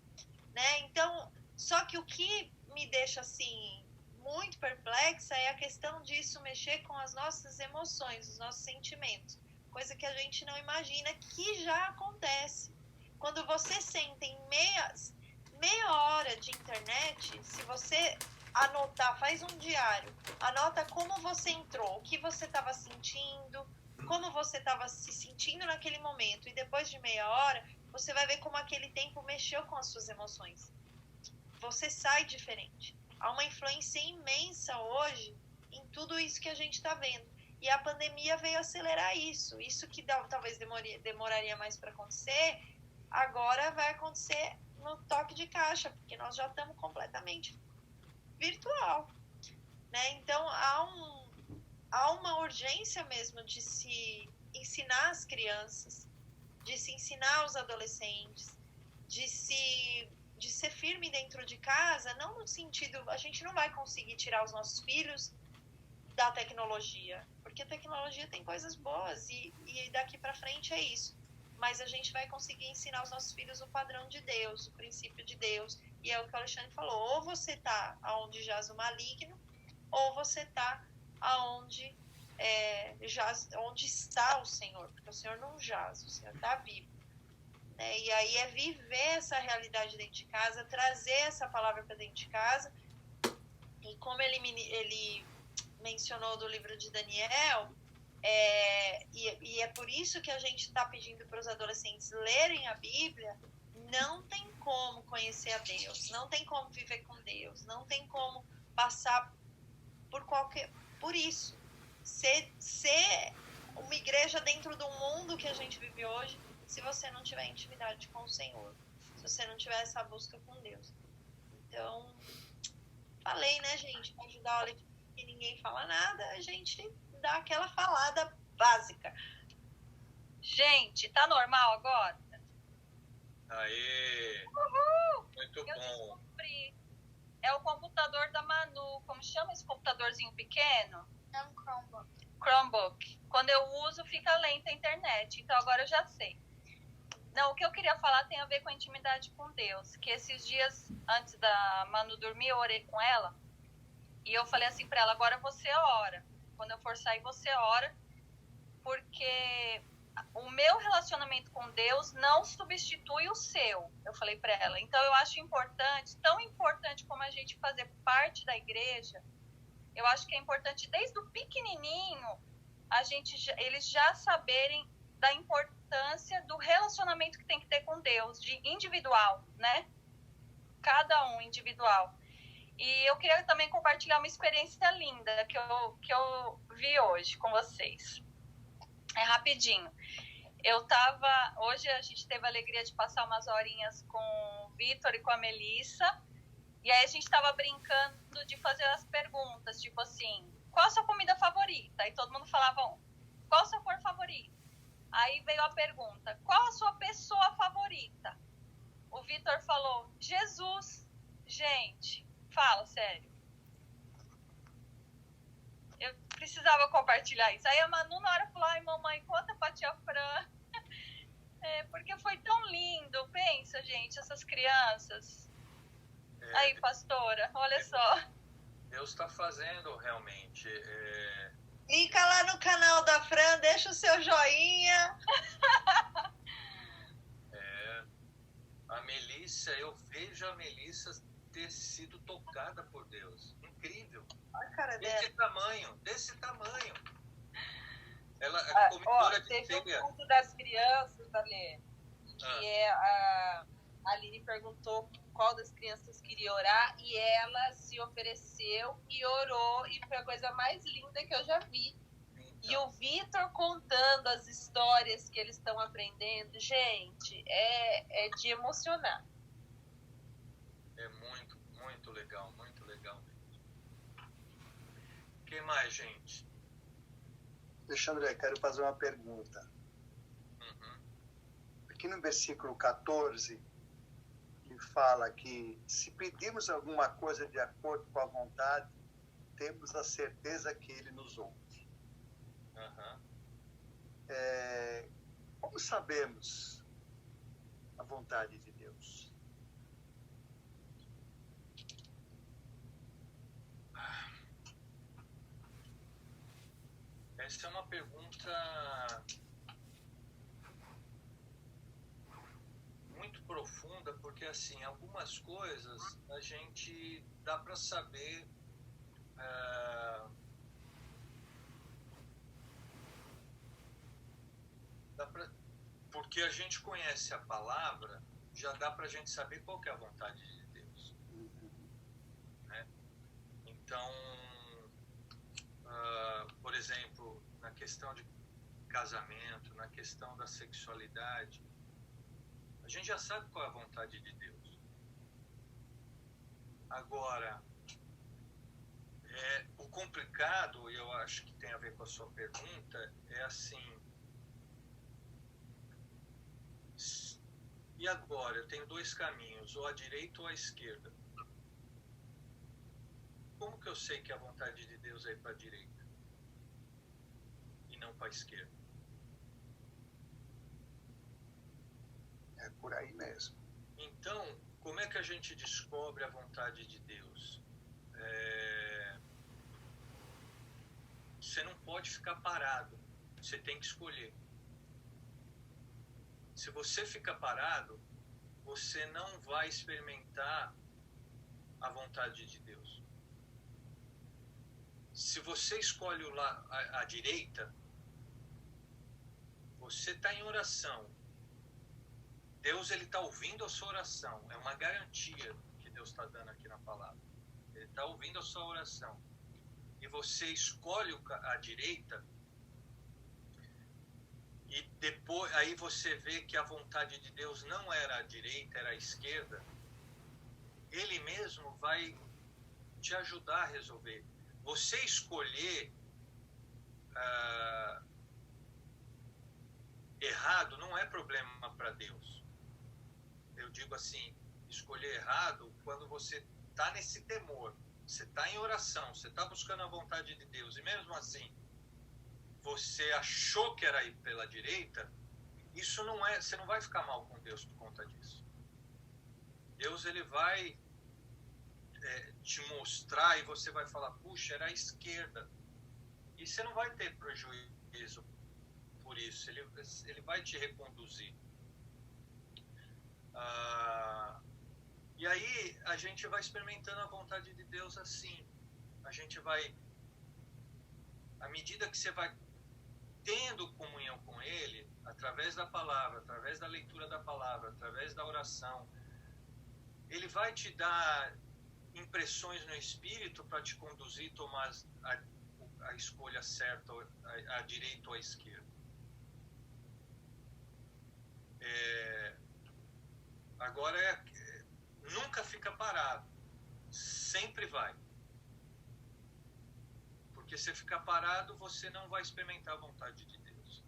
B: Né? Então, só que o que me deixa assim muito perplexa é a questão disso mexer com as nossas emoções, os nossos sentimentos. Coisa que a gente não imagina que já acontece. Quando você senta em meia hora de internet, se você anotar, faz um diário, anota como você entrou, o que você estava sentindo, como você estava se sentindo naquele momento, e depois de meia hora, você vai ver como aquele tempo mexeu com as suas emoções. Você sai diferente. Há uma influência imensa hoje em tudo isso que a gente está vendo. E a pandemia veio acelerar isso. Isso que talvez demoraria mais para acontecer, agora vai acontecer no toque de caixa, porque nós já estamos completamente virtual. Né? Então, há uma urgência mesmo de se ensinar as crianças, de se ensinar aos adolescentes, de ser firme dentro de casa, não no sentido... A gente não vai conseguir tirar os nossos filhos da tecnologia, porque a tecnologia tem coisas boas e daqui para frente é isso. Mas a gente vai conseguir ensinar aos nossos filhos o padrão de Deus, o princípio de Deus. E é o que o Alexandre falou, ou você está onde jaz o maligno, ou você está onde está o Senhor, porque o Senhor não jaz, o Senhor está vivo. Né? E aí é viver essa realidade dentro de casa, trazer essa palavra para dentro de casa. E como ele mencionou do livro de Daniel, e é por isso que a gente está pedindo para os adolescentes lerem a Bíblia. Não tem como conhecer a Deus, não tem como viver com Deus, não tem como passar por isso. Ser uma igreja dentro do mundo que a gente vive hoje, se você não tiver intimidade com o Senhor, se você não tiver essa busca com Deus. Então, falei, né, gente, para ajudar o Letícia, que ninguém fala nada, a gente dá aquela falada básica.
H: Gente, tá normal agora?
A: Aê!
H: Uhul!
A: Muito
H: Eu
A: bom.
H: descobri. É o computador da Manu. Como chama esse computadorzinho pequeno?
B: É um Chromebook.
H: Chromebook. Quando eu uso, fica lenta a internet. Então agora eu já sei. Não, o que eu queria falar tem a ver com a intimidade com Deus. Que esses dias antes da Manu dormir, eu orei com ela. E eu falei assim pra ela, agora você ora. Quando eu for sair, você ora, porque o meu relacionamento com Deus não substitui o seu. Eu falei para ela. Então, eu acho importante, tão importante como a gente fazer parte da igreja, eu acho que é importante, desde o pequenininho, eles já saberem da importância do relacionamento que tem que ter com Deus, de individual, né? Cada um individual. E eu queria também compartilhar uma experiência linda que eu vi hoje com vocês. É rapidinho. Hoje a gente teve a alegria de passar umas horinhas com o Vitor e com a Melissa. E aí a gente estava brincando de fazer as perguntas, tipo assim, qual a sua comida favorita? E todo mundo falava qual a sua cor favorita? Aí veio a pergunta, qual a sua pessoa favorita? O Vitor falou, Jesus. Gente, fala sério. Eu precisava compartilhar isso. Aí a Manu na hora falou, ai mamãe, conta pra tia Fran. Porque foi tão lindo. Pensa, gente, essas crianças. Aí, pastora, olha só.
A: Deus está fazendo realmente.
B: Clica lá no canal da Fran, deixa o seu joinha.
A: A Melissa, eu vejo a Melissa ter sido tocada por Deus. Incrível.
B: Olha a cara
A: Desse tamanho. Ela é comedora de
F: teve
A: ceia.
F: um culto das crianças, Ale, que a Aline perguntou qual das crianças queria orar e ela se ofereceu e orou e foi a coisa mais linda que eu já vi.
A: Então,
F: E o Vitor contando as histórias que eles estão aprendendo, gente, é de emocionar.
A: é muito, muito legal mesmo. O que mais, gente?
I: Alexandre, eu quero fazer uma pergunta.
A: Uhum.
I: Aqui no versículo 14, ele fala que se pedirmos alguma coisa de acordo com a vontade, temos a certeza que ele nos ouve.
A: Uhum.
I: Como sabemos a vontade de Deus?
A: Essa é uma pergunta muito profunda, porque assim, algumas coisas a gente dá para saber porque a gente conhece a palavra, já dá para a gente saber qual que é a vontade de Deus, né? Então, por exemplo, na questão de casamento, na questão da sexualidade, a gente já sabe qual é a vontade de Deus. Agora, o complicado, e eu acho que tem a ver com a sua pergunta, é assim, e agora? Eu tenho dois caminhos, ou à direita ou à esquerda. Como que eu sei que a vontade de Deus é ir para a direita e não para a esquerda?
I: É por aí mesmo.
A: Então, como é que a gente descobre a vontade de Deus? Você não pode ficar parado, você tem que escolher. Se você ficar parado, você não vai experimentar a vontade de Deus. Se você escolhe a direita, você está em oração. Deus está ouvindo a sua oração. É uma garantia que Deus está dando aqui na palavra. Ele está ouvindo a sua oração. E você escolhe a direita, e depois aí você vê que a vontade de Deus não era a direita, era a esquerda. Ele mesmo vai te ajudar a resolver. Você escolher errado não é problema para Deus. Eu digo assim, escolher errado quando você está nesse temor, você está em oração, você está buscando a vontade de Deus, e mesmo assim você achou que era ir pela direita, isso não é, você não vai ficar mal com Deus por conta disso. Deus, ele vai te mostrar e você vai falar, puxa, era a esquerda. E você não vai ter prejuízo por isso. Ele vai te reconduzir. E aí a gente vai experimentando a vontade de Deus assim. A gente vai, à medida que você vai tendo comunhão com Ele, através da palavra, através da leitura da palavra, através da oração, Ele vai te dar impressões no Espírito para te conduzir, tomar a escolha certa, à direita ou à esquerda. Agora, nunca fica parado, sempre vai. Porque se ficar parado, você não vai experimentar a vontade de Deus.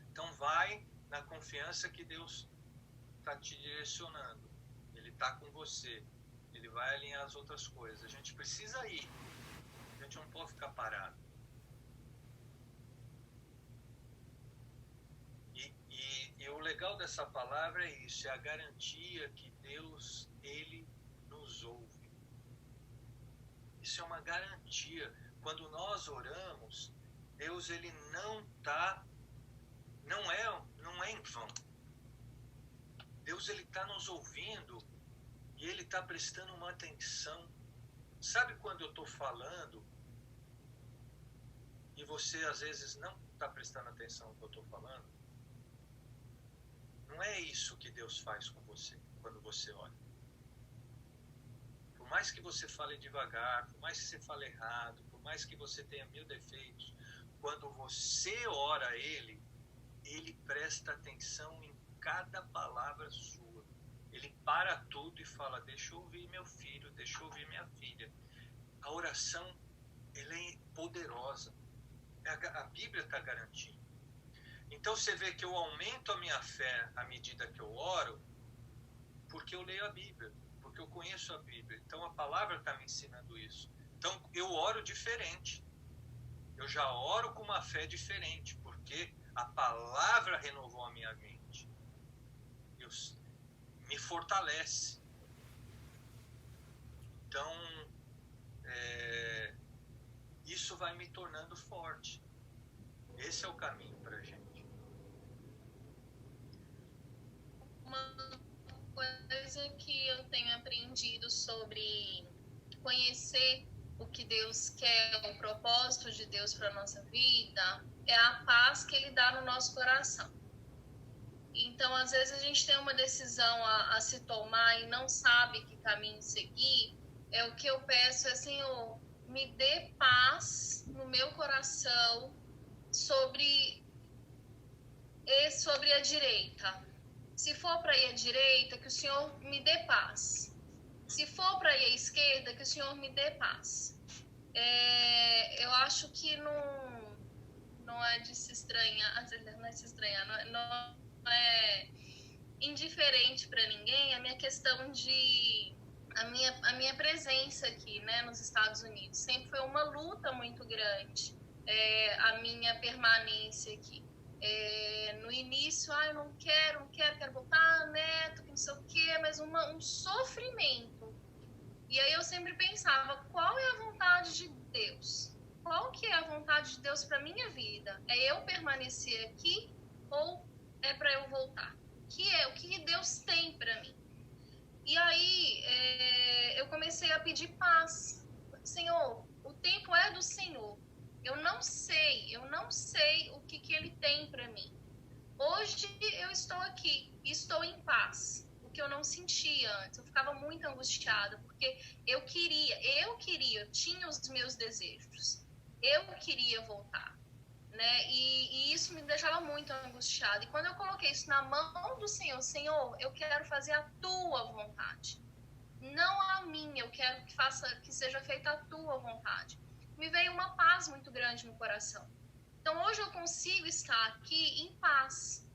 A: Então vai na confiança que Deus está te direcionando. Ele está com você. Ele vai alinhar as outras coisas. A gente precisa ir. A gente não pode ficar parado. E o legal dessa palavra é isso. É a garantia que Deus, Ele nos ouve. Isso é uma garantia. Quando nós oramos, Deus, Ele não é em vão. Deus, Ele está nos ouvindo e Ele está prestando uma atenção. Sabe quando eu estou falando e você às vezes não está prestando atenção no que eu estou falando? Não é isso que Deus faz com você quando você ora. Por mais que você fale devagar, por mais que você fale errado, por mais que você tenha 1000 defeitos, quando você ora a Ele, Ele presta atenção em cada palavra sua. Ele para tudo e fala, deixa eu ouvir meu filho, deixa eu ouvir minha filha. A oração, ela é poderosa. A Bíblia está garantindo. Então você vê que eu aumento a minha fé à medida que eu oro, porque eu leio a Bíblia, porque eu conheço a Bíblia. Então a palavra está me ensinando isso. Então eu oro diferente. Eu já oro com uma fé diferente, porque a palavra renovou a minha mente. Deus me fortalece. Então isso vai me tornando forte. Esse é o caminho para a gente.
J: Uma coisa que eu tenho aprendido sobre conhecer o que Deus quer, o propósito de Deus para a nossa vida, é a paz que Ele dá no nosso coração. Então, às vezes, a gente tem uma decisão a se tomar e não sabe que caminho seguir. O que eu peço é, Senhor, me dê paz no meu coração sobre a direita. Se for para ir à direita, que o Senhor me dê paz. Se for para ir à esquerda, que o Senhor me dê paz. Eu acho que não é de se estranhar, não é se estranhar, não é indiferente para ninguém a minha questão de a minha presença aqui, né, nos Estados Unidos. Sempre foi uma luta muito grande, a minha permanência aqui. No início, eu não quero voltar, neto, que não sei o quê, mas um sofrimento. E aí eu sempre pensava, qual é a vontade de Deus? Qual que é a vontade de Deus para minha vida? É eu permanecer aqui ou é para eu voltar? O que Deus tem para mim? E aí eu comecei a pedir paz. Senhor, o tempo é do Senhor. Eu não sei o que Ele tem para mim. Hoje eu estou aqui e estou em paz, o que eu não sentia antes. Eu ficava muito angustiada, porque eu tinha os meus desejos. Eu queria voltar, né? E isso me deixava muito angustiada. E quando eu coloquei isso na mão do Senhor, Senhor, eu quero fazer a Tua vontade, não a minha. Eu quero que seja feita a Tua vontade. Me veio uma paz muito grande no coração. Então, hoje eu consigo estar aqui em paz.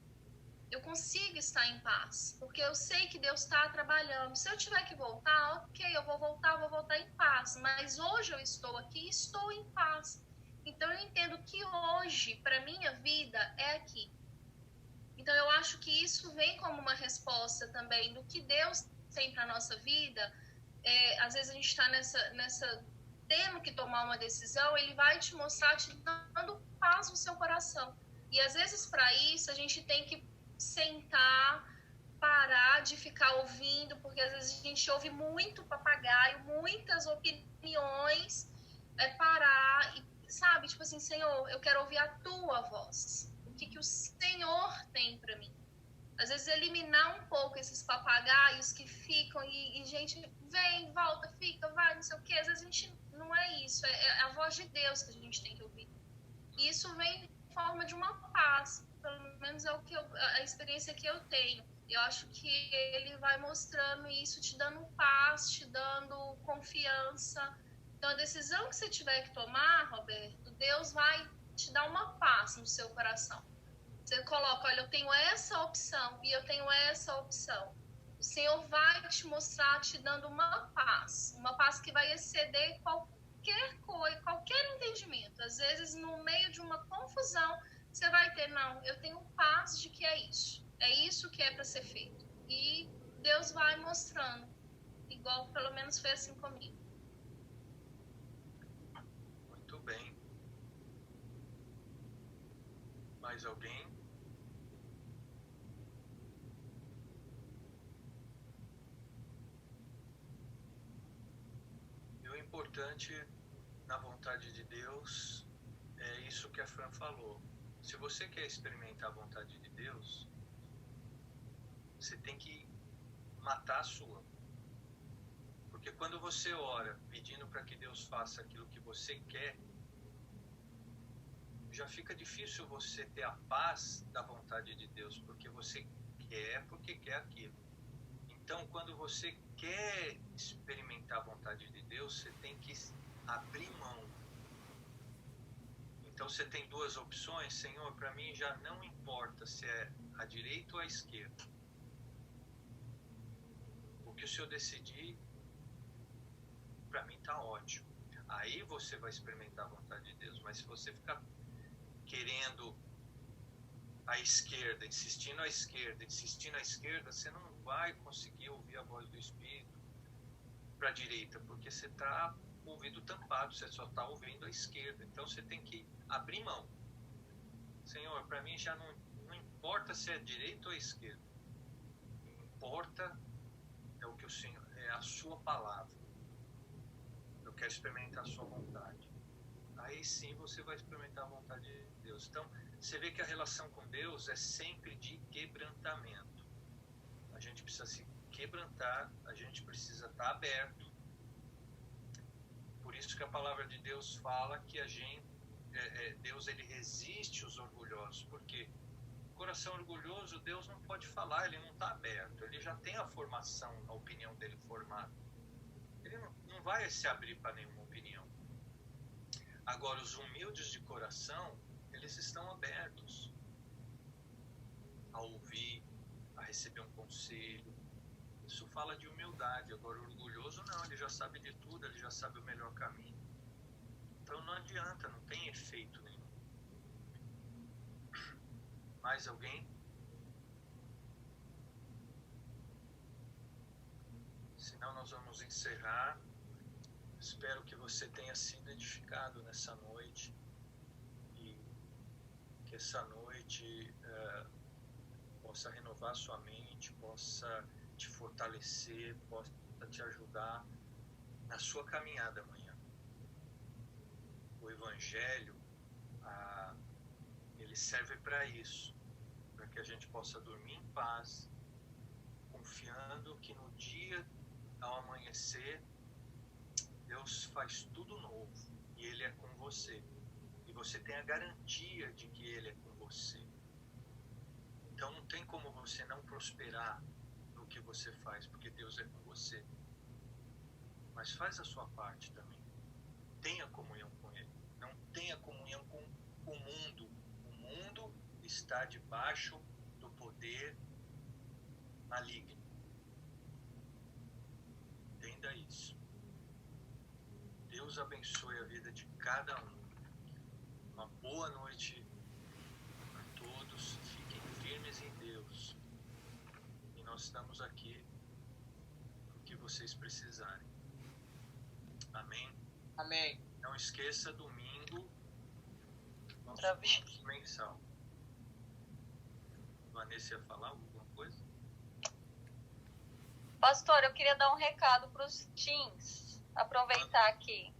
J: Eu consigo estar em paz, porque eu sei que Deus está trabalhando. Se eu tiver que voltar, ok, eu vou voltar em paz. Mas hoje eu estou aqui e estou em paz. Então, eu entendo que hoje, para a minha vida, é aqui. Então, eu acho que isso vem como uma resposta também do que Deus tem para a nossa vida. Às vezes a gente está nessa tendo que tomar uma decisão, ele vai te mostrar, te dando paz no seu coração. E às vezes, para isso, a gente tem que sentar, parar de ficar ouvindo, porque às vezes a gente ouve muito papagaio, muitas opiniões, parar e, sabe, tipo assim, Senhor, eu quero ouvir a tua voz. O que o Senhor tem para mim? Às vezes eliminar um pouco esses papagaios que ficam e gente vem, volta, fica, vai, não sei o quê. Às vezes a gente não é isso, é a voz de Deus que a gente tem que ouvir. E isso vem em forma de uma paz, pelo menos é a experiência que eu tenho. Eu acho que ele vai mostrando isso, te dando paz, te dando confiança. Então, a decisão que você tiver que tomar, Roberto, Deus vai te dar uma paz no seu coração. Você coloca, olha, eu tenho essa opção e eu tenho essa opção. O Senhor vai te mostrar, te dando uma paz que vai exceder qualquer coisa, qualquer entendimento. Às vezes, no meio de uma confusão, você vai ter, não, eu tenho paz de que é isso que é para ser feito. E Deus vai mostrando, igual pelo menos foi assim comigo.
A: Muito bem. Mais alguém? E o importante na vontade de Deus é isso que a Fran falou. Se você quer experimentar a vontade de Deus, você tem que matar a sua. Porque quando você ora pedindo para que Deus faça aquilo que você quer, já fica difícil você ter a paz da vontade de Deus, porque você quer aquilo. Então, quando você quer experimentar a vontade de Deus, você tem que abrir mão. Então, você tem duas opções. Senhor, para mim já não importa se é à direita ou à esquerda. O que o Senhor decidir, para mim está ótimo. Aí você vai experimentar a vontade de Deus. Mas se você ficar querendo a esquerda, insistindo à esquerda, você não vai conseguir ouvir a voz do Espírito para a direita, porque você está com o ouvido tampado, você só está ouvindo a esquerda. Então você tem que abrir mão. Senhor, para mim já não importa se é direita ou esquerda. Importa é o que o Senhor, é a sua palavra. Eu quero experimentar a sua vontade. Aí sim você vai experimentar a vontade de Deus. Então, você vê que a relação com Deus é sempre de quebrantamento. A gente precisa se quebrantar, a gente precisa estar aberto. Por isso que a palavra de Deus fala que Deus ele resiste os orgulhosos. Porque o coração orgulhoso, Deus não pode falar, ele não está aberto. Ele já tem a formação, a opinião dele formada. Ele não vai se abrir para nenhuma opinião. Agora, os humildes de coração, eles estão abertos a ouvir, a receber um conselho. Isso fala de humildade. Agora, o orgulhoso não, ele já sabe de tudo, ele já sabe o melhor caminho. Então, não adianta, não tem efeito nenhum. Mais alguém? Senão, nós vamos encerrar. Espero que você tenha sido edificado nessa noite e que essa noite possa renovar sua mente, possa te fortalecer, possa te ajudar na sua caminhada amanhã. O Evangelho, ele serve para isso, para que a gente possa dormir em paz, confiando que no dia, ao amanhecer, Deus faz tudo novo e Ele é com você. E você tem a garantia de que Ele é com você. Então não tem como você não prosperar no que você faz, porque Deus é com você. Mas faz a sua parte também. Tenha comunhão com Ele. Não tenha comunhão com o mundo. O mundo está debaixo do poder maligno. Entenda isso. Deus abençoe a vida de cada um. Uma boa noite a todos. Fiquem firmes em Deus. E nós estamos aqui para o que vocês precisarem. Amém?
G: Amém.
A: Não esqueça, domingo, nosso
H: Outra vez.
A: curso mensal. Vanessa ia falar alguma coisa?
H: Pastor, eu queria dar um recado para os teens. Aproveitar aqui.